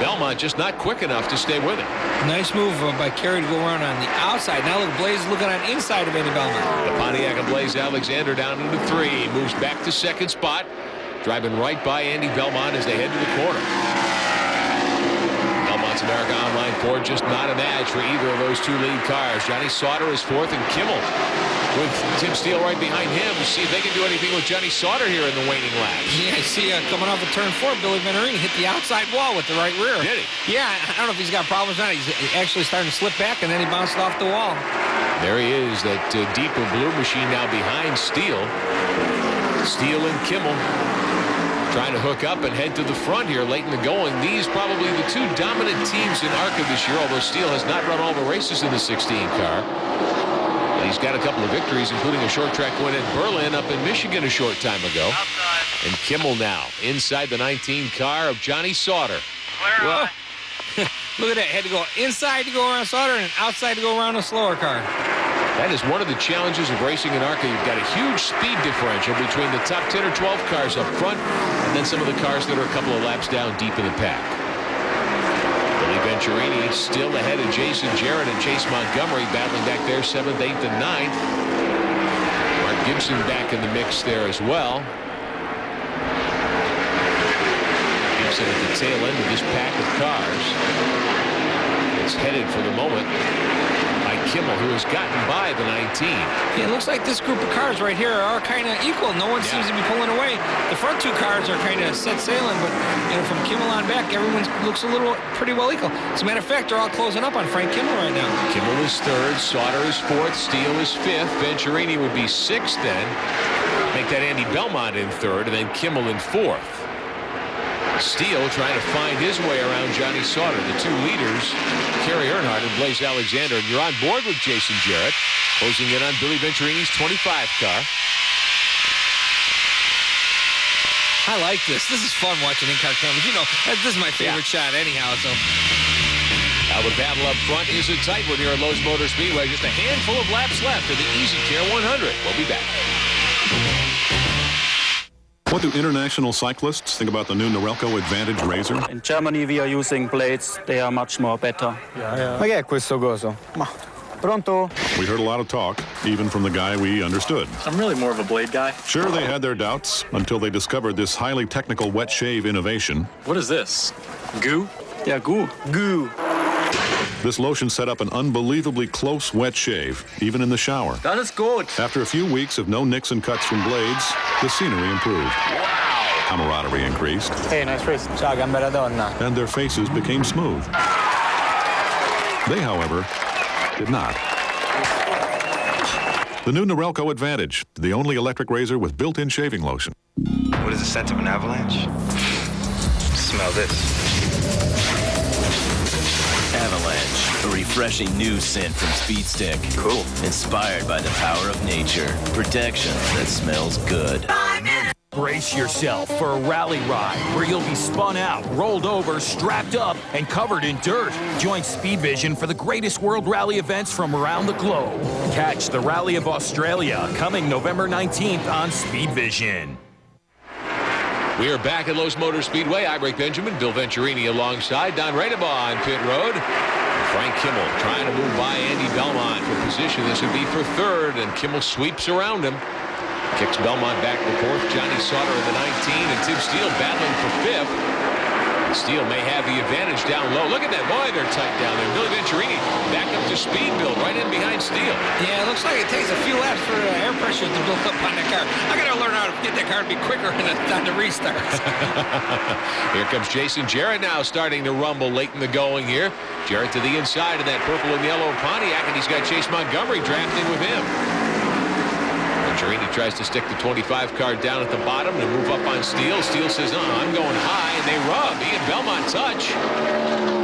Belmont just not quick enough to stay with it. Nice move by Kerry to go around on the outside. Now look, Blaze is looking on inside of Andy Belmont. The Pontiac of Blaze Alexander down into 3. Moves back to 2nd spot. Driving right by Andy Belmont as they head to the corner. Belmont's America Online Ford just not a match for either of those 2 lead cars. Johnny Sauter is 4th, and Kimmel with Tim Steele right behind him to see if they can do anything with Johnny Sauter here in the waning laps. Yeah, I see coming off of turn 4, Billy Venturini hit the outside wall with the right rear. Did he? Yeah, I don't know if he's got problems or not. He's actually starting to slip back, and then he bounced off the wall. There he is, that deeper blue machine now behind Steele. Steele and Kimmel trying to hook up and head to the front here late in the going. These probably the 2 dominant teams in ARCA this year, although Steele has not run all the races in the 16 car. But he's got a couple of victories, including a short track win at Berlin up in Michigan a short time ago. Outside. And Kimmel now inside the 19 car of Johnny Sauter. Well, look at that. Had to go inside to go around Sauter and outside to go around a slower car. That is one of the challenges of racing in ARCA. You've got a huge speed differential between the top 10 or 12 cars up front and then some of the cars that are a couple of laps down deep in the pack. Billy Venturini still ahead of Jason Jarrett and Chase Montgomery battling back there 7th, 8th, and 9th. Mark Gibson back in the mix there as well. Gibson at the tail end of this pack of cars. It's headed for the moment by Kimmel, who has gotten by the 19. Yeah, it looks like this group of cars right here are kind of equal. No one seems to be pulling away. The front two cars are kind of set sailing, but from Kimmel on back, everyone looks pretty well equal. As a matter of fact, they're all closing up on Frank Kimmel right now. Kimmel is 3rd, Sauter is 4th, Steele is 5th, Venturini would be 6th then. Make that Andy Belmont in 3rd, and then Kimmel in 4th. Steele trying to find his way around Johnny Sauter. The two leaders, Kerry Earnhardt and Blaze Alexander. And you're on board with Jason Jarrett, closing in on Billy Venturini's 25 car. I like this. This is fun watching in-car cameras. You know, this is my favorite shot anyhow. So. Now the battle up front is a tight one here at Lowe's Motor Speedway. Just a handful of laps left in the EasyCare 100. We'll be back. What do international cyclists think about the new Norelco Advantage Razor? In Germany we are using blades. They are much more better. Ma che è questo coso? Ma pronto? We heard a lot of talk, even from the guy we understood. I'm really more of a blade guy. Sure, they had their doubts until they discovered this highly technical wet shave innovation. What is this? Goo? Yeah, goo. Goo. This lotion set up an unbelievably close wet shave, even in the shower. That is good. After a few weeks of no nicks and cuts from blades, the scenery improved. Wow. Camaraderie increased. Hey, nice race. Ciao, gambera donna. And their faces became smooth. They, however, did not. The new Norelco Advantage, the only electric razor with built-in shaving lotion. What is the scent of an avalanche? Smell this. Avalanche, a refreshing new scent from Speed Stick. Cool. Inspired by the power of nature. Protection that smells good. Brace yourself for a rally ride where you'll be spun out, rolled over, strapped up, and covered in dirt. Join Speed Vision for the greatest World Rally events from around the globe. Catch the Rally of Australia coming November 19th on Speed Vision. We are back at Lowe's Motor Speedway. I'm Rick Benjamin, Bill Venturini alongside Don Redebaugh on pit road. Frank Kimmel trying to move by Andy Belmont for position. This would be for 3rd, and Kimmel sweeps around him. Kicks Belmont back to 4th. Johnny Sauter in the 19, and Tim Steele battling for 5th. Steele may have the advantage down low. Look at that. Boy, they're tight down there. Billy Venturini back up to speed, Bill, right in behind Steele. Yeah, it looks like it takes a few laps for air pressure to build up on that car. I got to learn how to get that car to be quicker on the restarts. Here comes Jason Jarrett now starting to rumble late in the going here. Jarrett to the inside of that purple and yellow Pontiac, and he's got Chase Montgomery drafting with him. Venturini tries to stick the 25 car down at the bottom and move up on Steele. Steele says, I'm going high, and they rub. He and Belmont touch.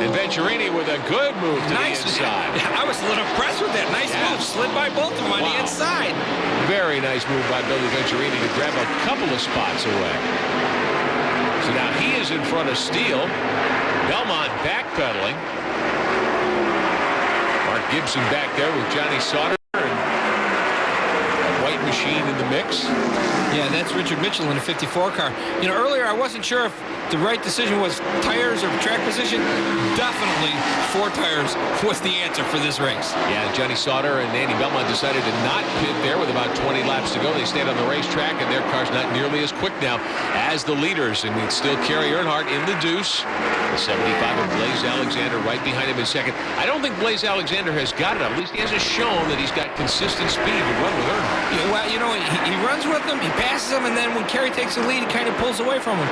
And Venturini with a good move to the inside. I was a little impressed with that. Nice move. Slid by both of them on the inside. Very nice move by Billy Venturini to grab a couple of spots away. So now he is in front of Steele. Belmont backpedaling. Mark Gibson back there with Johnny Sauter. White machine in the mix. Yeah, that's Richard Mitchell in a 54 car. You know, earlier I wasn't sure if the right decision was tires or track position. Definitely 4 tires was the answer for this race. Yeah, Johnny Sauter and Andy Belmont decided to not pit there with about 20 laps to go. They stayed on the racetrack, and their car's not nearly as quick now as the leaders. And it's still Kerry Earnhardt in the deuce. The 75 of Blaze Alexander right behind him in 2nd. I don't think Blaze Alexander has got it. At least he hasn't shown that he's got consistent speed to run with Earnhardt. Yeah, well, you know, he runs with them, he passes them, and then when Kerry takes the lead, he kind of pulls away from him.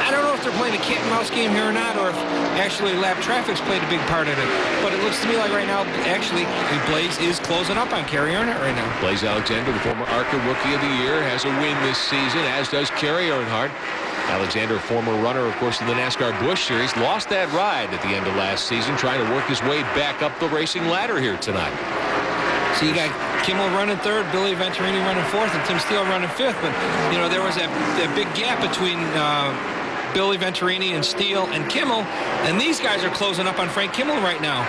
I don't know if they're playing a cat and mouse game here or not, or if actually lap traffic's played a big part of it. But it looks to me like right now, actually, Blaze is closing up on Kerry Earnhardt right now. Blaze Alexander, the former ARCA Rookie of the Year, has a win this season, as does Kerry Earnhardt. Alexander, former runner, of course, in the NASCAR Busch Series, lost that ride at the end of last season, trying to work his way back up the racing ladder here tonight. So you got Kimmel running 3rd, Billy Venturini running 4th, and Tim Steele running 5th. But, you know, there was that big gap between Billy Venturini and Steele and Kimmel, and these guys are closing up on Frank Kimmel right now.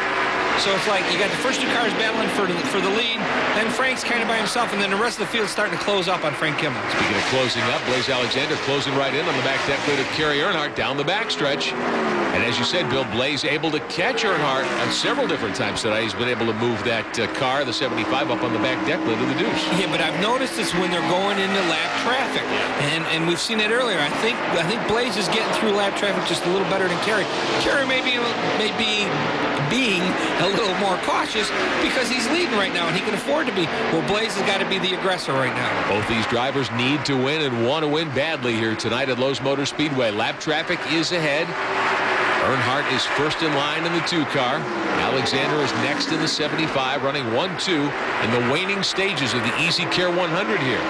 So it's like you got the first two cars battling for the lead, then Frank's kind of by himself, and then the rest of the field's starting to close up on Frank Kimmel. Speaking of closing up, Blaze Alexander closing right in on the back deck lid of Kerry Earnhardt down the backstretch. And as you said, Bill, Blaze able to catch Earnhardt at several different times today. He's been able to move that car, the 75, up on the back deck lid of the Deuce. Yeah, but I've noticed this when they're going into lap traffic, and we've seen it earlier. I think Blaze is getting through lap traffic just a little better than Kerry. Kerry may be being a little more cautious because he's leading right now and he can afford to be. Well, Blaze has got to be the aggressor right now. Both these drivers need to win and want to win badly here tonight at Lowe's Motor Speedway. Lap traffic is ahead. Earnhardt is first in line in the 2 car. Alexander is next in the 75, running 1-2 in the waning stages of the EasyCare 100 here.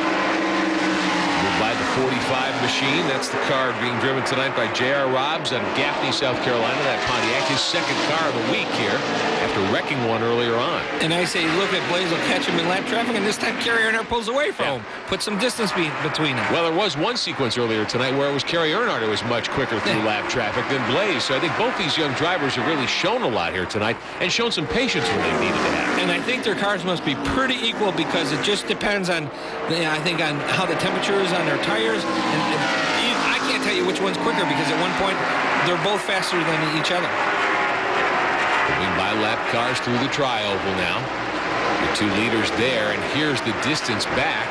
Moved by the 45 machine. That's the car being driven tonight by J.R. Robbs out of Gaffney, South Carolina. That Pontiac, his second car of the week here after wrecking one earlier on. And I say, look at Blaze will catch him in lap traffic, and this time Kerry Earnhardt pulls away from him. Put some distance between them. Well, there was one sequence earlier tonight where it was Kerry Earnhardt who was much quicker through lap traffic than Blaze. So I think both these young drivers have really shown a lot here tonight and shown some patience when they needed to have. And I think their cars must be pretty equal because it just depends on, I think, on how the temperature is on their tires. And I can't tell you which one's quicker because at one point they're both faster than each other. Moving by lap cars through the tri-oval now. The 2 leaders there, and here's the distance back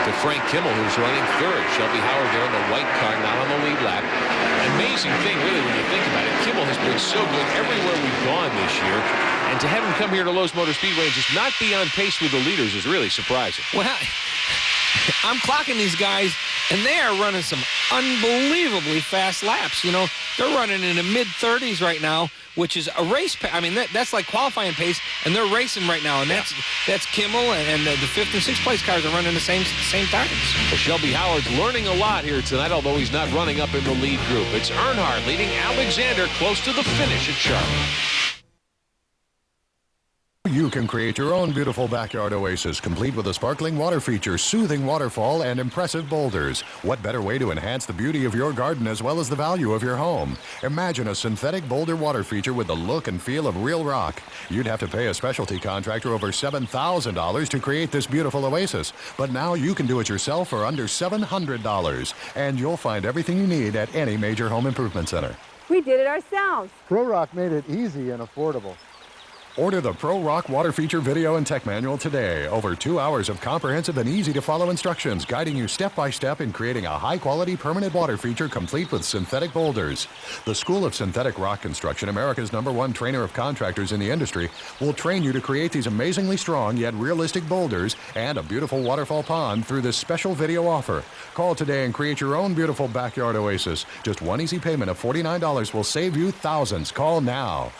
to Frank Kimmel, who's running third. Shelby Howard there in the white car, not on the lead lap. Amazing thing, really, when you think about it. Kimmel has been so good everywhere we've gone this year. And to have him come here to Lowe's Motor Speedway and just not be on pace with the leaders is really surprising. Well, I'm clocking these guys, and they are running some unbelievably fast laps. You know, they're running in the mid-30s right now, which is a race. I mean, that's like qualifying pace, and they're racing right now. And that's Kimmel, and the 5th and 6th place cars are running the same times. Well, Shelby Howard's learning a lot here tonight, although he's not running up in the lead group. It's Earnhardt leading Alexander close to the finish at Charlotte. You can create your own beautiful backyard oasis, complete with a sparkling water feature, soothing waterfall, and impressive boulders. What better way to enhance the beauty of your garden as well as the value of your home? Imagine a synthetic boulder water feature with the look and feel of real rock. You'd have to pay a specialty contractor over $7,000 to create this beautiful oasis. But now you can do it yourself for under $700. And you'll find everything you need at any major home improvement center. We did it ourselves. Pro Rock made it easy and affordable. Order the Pro Rock Water Feature Video and Tech Manual today. Over 2 hours of comprehensive and easy-to-follow instructions guiding you step-by-step in creating a high-quality permanent water feature complete with synthetic boulders. The School of Synthetic Rock Construction, America's #1 trainer of contractors in the industry, will train you to create these amazingly strong yet realistic boulders and a beautiful waterfall pond through this special video offer. Call today and create your own beautiful backyard oasis. Just one easy payment of $49 will save you thousands. Call now.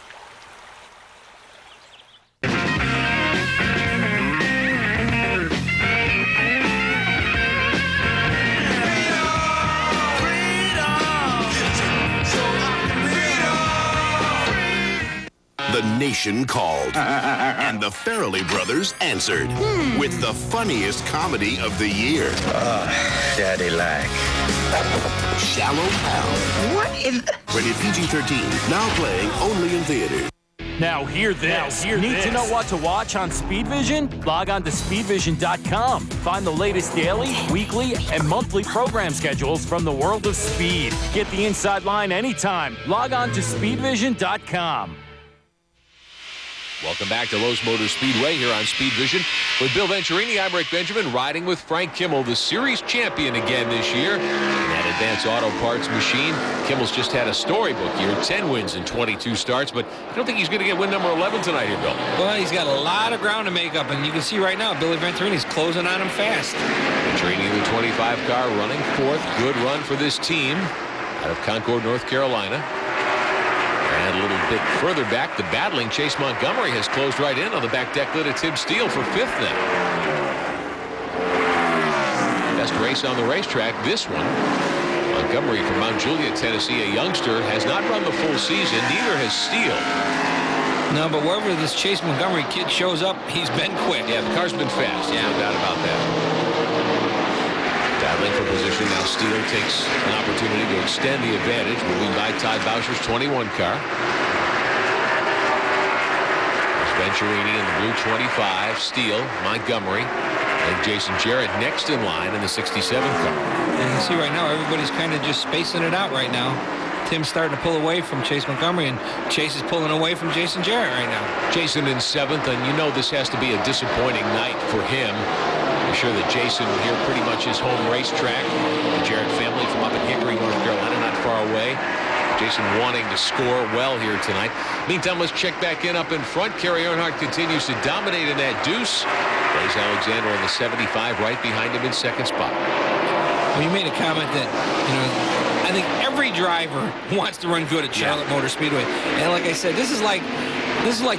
The nation called, and the Farrelly brothers answered with the funniest comedy of the year. Daddy like. Shallow Hal. What is... Rated PG-13, now playing only in theaters. Now hear this. Need to know what to watch on Speedvision? Log on to speedvision.com. Find the latest daily, weekly, and monthly program schedules from the world of speed. Get the inside line anytime. Log on to speedvision.com. Welcome back to Lowe's Motor Speedway here on Speed Vision. With Bill Venturini, I'm Rick Benjamin, riding with Frank Kimmel, the series champion again this year. In that Advanced Auto Parts machine, Kimmel's just had a storybook year, 10 wins in 22 starts, but I don't think he's going to get win number 11 tonight here, Bill. Well, he's got a lot of ground to make up, and you can see right now, Billy Venturini's closing on him fast. Venturini in the 25 car, running 4th. Good run for this team out of Concord, North Carolina. And a little bit further back, the battling Chase Montgomery has closed right in on the back deck lid of Tim Steele for 5th now. Best race on the racetrack, this one. Montgomery from Mount Juliet, Tennessee, a youngster, has not run the full season. Neither has Steele. No, but wherever this Chase Montgomery kid shows up, he's been quick. Yeah, the car's been fast. Yeah, no doubt about that. Battling for position now, Steele takes an opportunity to extend the advantage, moving by Todd Boucher's 21 car. Venturini in the blue 25, Steele, Montgomery, and Jason Jarrett next in line in the 67 car. And you see right now, everybody's kind of just spacing it out right now. Tim's starting to pull away from Chase Montgomery, and Chase is pulling away from Jason Jarrett right now. Jason in 7th, and you know this has to be a disappointing night for him. I'm sure that Jason here pretty much his home racetrack. The Jarrett family from up in Hickory, North Carolina, not far away. Jason wanting to score well here tonight. Meantime, let's check back in up in front. Kerry Earnhardt continues to dominate in that deuce. Blaze Alexander in the 75, right behind him in 2nd spot. Well, you made a comment that, I think every driver wants to run good at Charlotte Motor Speedway. And like I said, this is like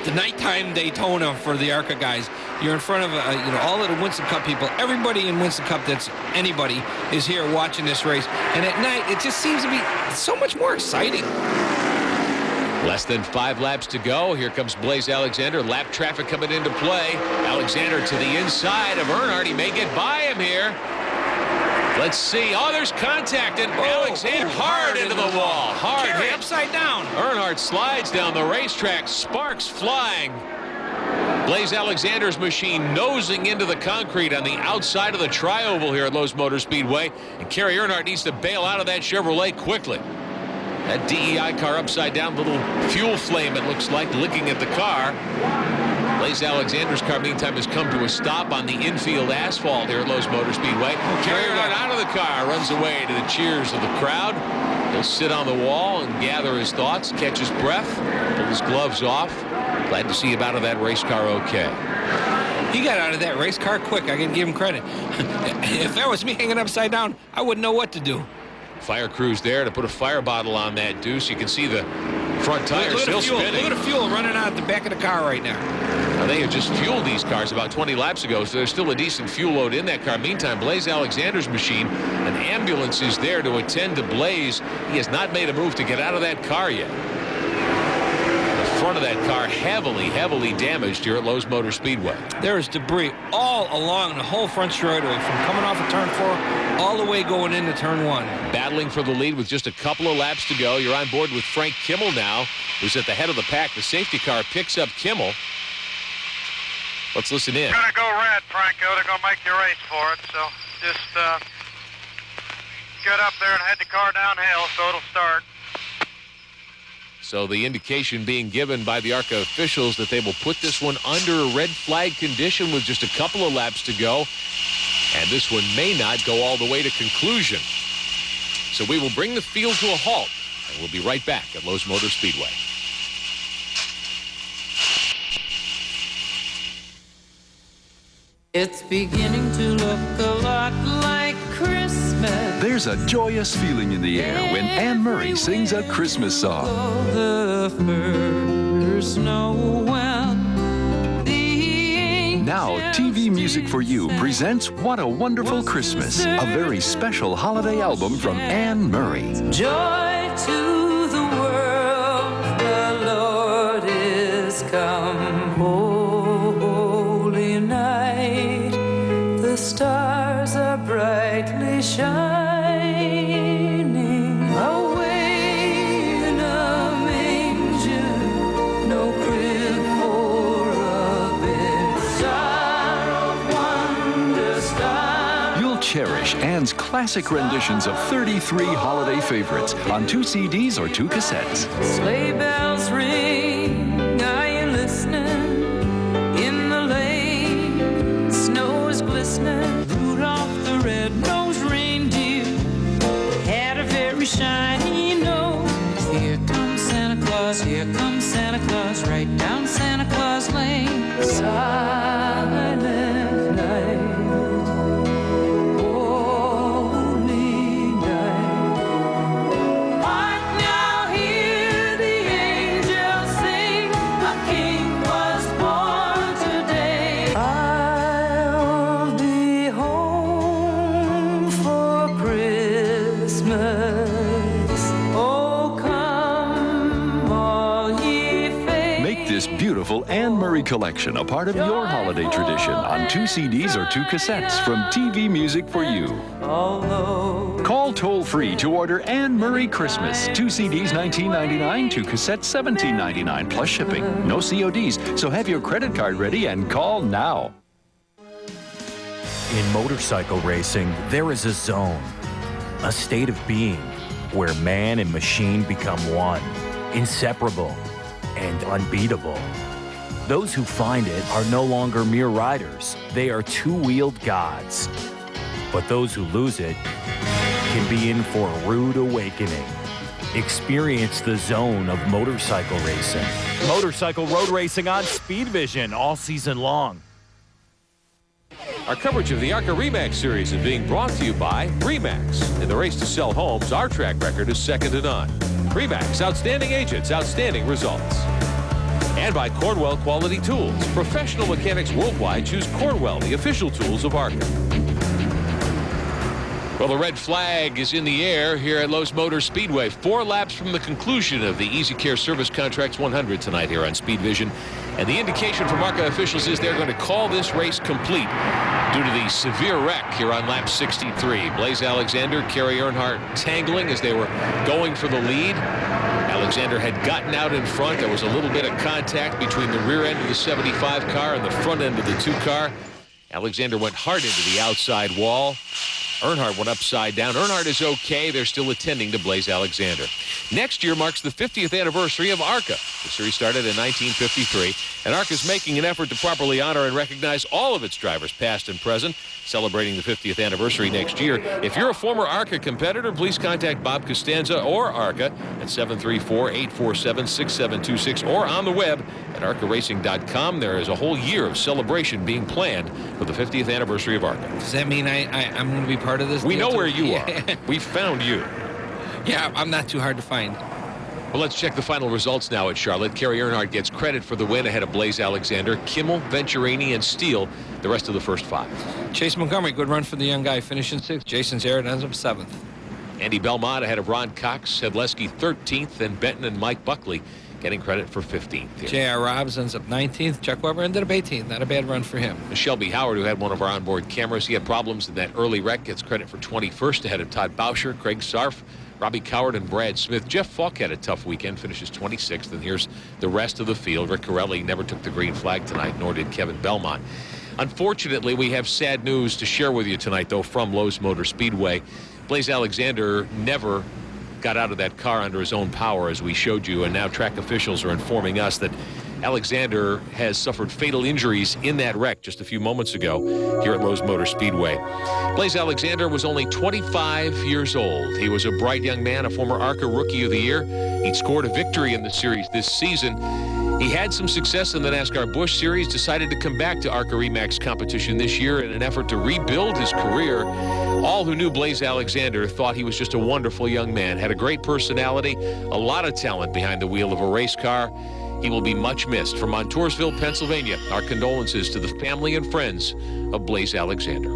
the nighttime Daytona for the ARCA guys. You're in front of all of the Winston Cup people. Everybody in Winston Cup that's anybody is here watching this race. And at night, it just seems to be so much more exciting. Less than 5 laps to go. Here comes Blaze Alexander. Lap traffic coming into play. Alexander to the inside of Earnhardt. He may get by him here. Let's see. Oh, there's contact, and Alexander hard into the wall. Hard hit. Upside down. Earnhardt slides down the racetrack. Sparks flying. Blaze Alexander's machine nosing into the concrete on the outside of the tri-oval here at Lowe's Motor Speedway. And Kerry Earnhardt needs to bail out of that Chevrolet quickly. That DEI car upside down, little fuel flame it looks like, licking at the car. Blaze Alexander's car, meantime, has come to a stop on the infield asphalt here at Lowe's Motor Speedway. Kerry Earnhardt out of the car, runs away to the cheers of the crowd. He'll sit on the wall and gather his thoughts, catch his breath, pull his gloves off. Glad to see him out of that race car okay. He got out of that race car quick. I can give him credit. If that was me hanging upside down, I wouldn't know what to do. Fire crew's there to put a fire bottle on that deuce. You can see the front tires still spinning. Look at the fuel running out the back of the car right now. Now, they had just fueled these cars about 20 laps ago, so there's still a decent fuel load in that car. Meantime, Blaze Alexander's machine, an ambulance is there to attend to Blaze. He has not made a move to get out of that car yet. The front of that car heavily damaged here at Lowe's Motor Speedway. There is debris all along the whole front straightaway, from coming off of turn 4 all the way going into turn 1. Battling for the lead with just a couple of laps to go. You're on board with Frank Kimmel now, who's at the head of the pack. The safety car picks up Kimmel. Let's listen in. It's going to go red, Franco. They're going to make you race for it. So just get up there and head the car downhill so it'll start. So the indication being given by the ARCA officials that they will put this one under a red flag condition with just a couple of laps to go. And this one may not go all the way to conclusion. So we will bring the field to a halt, and we'll be right back at Lowe's Motor Speedway. It's beginning to look a lot like Christmas. There's a joyous feeling in the air when Anne Murray sings a Christmas song. The first Noel. Now, TV Music for You presents What a Wonderful Christmas, a very special holiday album from Anne Murray. Joy to the world, the Lord is come. Holy night, the stars are brightly shining. Away in a manger, no crib for a bed. Star of wonder, star. You'll cherish Anne's classic renditions of 33 holiday favorites on 2 CDs or 2 cassettes. Sleigh bells ring, are you listening? In the lane, snow is glistening. Rudolph the red-nosed reindeer had a very shiny nose. Here comes Santa Claus, right down Santa Claus Lane. Silent night. Hark now, hear the angels sing. Anne Murray Collection, a part of your holiday tradition on 2 CDs or 2 cassettes from TV Music for You. Call toll-free to order Anne Murray Christmas. 2 CDs $19.99, 2 cassettes $17.99 plus shipping. No CODs, so have your credit card ready and call now. In motorcycle racing, there is a zone, a state of being, where man and machine become one, inseparable and unbeatable. Those who find it are no longer mere riders. They are two-wheeled gods. But those who lose it can be in for a rude awakening. Experience the zone of motorcycle racing. Motorcycle road racing on Speedvision all season long. Our coverage of the ARCA Remax series is being brought to you by Remax. In the race to sell homes, our track record is second to none. Remax, outstanding agents, outstanding results. And by Cornwell Quality Tools. Professional mechanics worldwide choose Cornwell, the official tools of ARCA. Well, the red flag is in the air here at Lowe's Motor Speedway. 4 laps from the conclusion of the EasyCare Service Contracts 100 tonight here on Speedvision. And the indication from ARCA officials is they're going to call this race complete due to the severe wreck here on lap 63. Blaze Alexander, Kerry Earnhardt tangling as they were going for the lead. Alexander had gotten out in front. There was a little bit of contact between the rear end of the 75 car and the front end of the 2 car. Alexander went hard into the outside wall. Earnhardt went upside down. Earnhardt is okay. They're still attending to Blaze Alexander. Next year marks the 50th anniversary of ARCA. The series started in 1953, and ARCA is making an effort to properly honor and recognize all of its drivers, past and present, celebrating the 50th anniversary next year. If you're a former ARCA competitor, please contact Bob Costanza or ARCA at 734-847-6726 or on the web at arcaracing.com. There is a whole year of celebration being planned for the 50th anniversary of ARCA. Does that mean I'm going to be part of this? We know where you are. We found you. Yeah, I'm not too hard to find. Well, let's check the final results now at Charlotte. Kerry Earnhardt gets credit for the win ahead of Blaze Alexander, Kimmel, Venturini, and Steele the rest of the first 5. Chase Montgomery, good run for the young guy, finishing 6th. Jason Zarrett ends up 7th. Andy Belmont ahead of Ron Cox, Sedleski 13th, and Benton and Mike Buckley getting credit for 15th. J.R. Robbs ends up 19th. Chuck Weber ended up 18th. Not a bad run for him. Shelby Howard, who had one of our onboard cameras, he had problems in that early wreck, gets credit for 21st ahead of Todd Bauscher, Craig Sarf, Robbie Coward, and Brad Smith. Jeff Falk had a tough weekend, finishes 26th, and here's the rest of the field. Rick Corelli never took the green flag tonight, nor did Kevin Belmont. Unfortunately, we have sad news to share with you tonight, though, from Lowe's Motor Speedway. Blaze Alexander never got out of that car under his own power, as we showed you, and now track officials are informing us that Alexander has suffered fatal injuries in that wreck just a few moments ago here at Lowe's Motor Speedway. Blaze Alexander was only 25 years old. He was a bright young man, a former ARCA Rookie of the Year. He'd scored a victory in the series this season. He had some success in the NASCAR Busch Series, decided to come back to ARCA Remax competition this year in an effort to rebuild his career. All who knew Blaze Alexander thought he was just a wonderful young man, had a great personality, a lot of talent behind the wheel of a race car. He will be much missed. From Montoursville, Pennsylvania, our condolences to the family and friends of Blaze Alexander.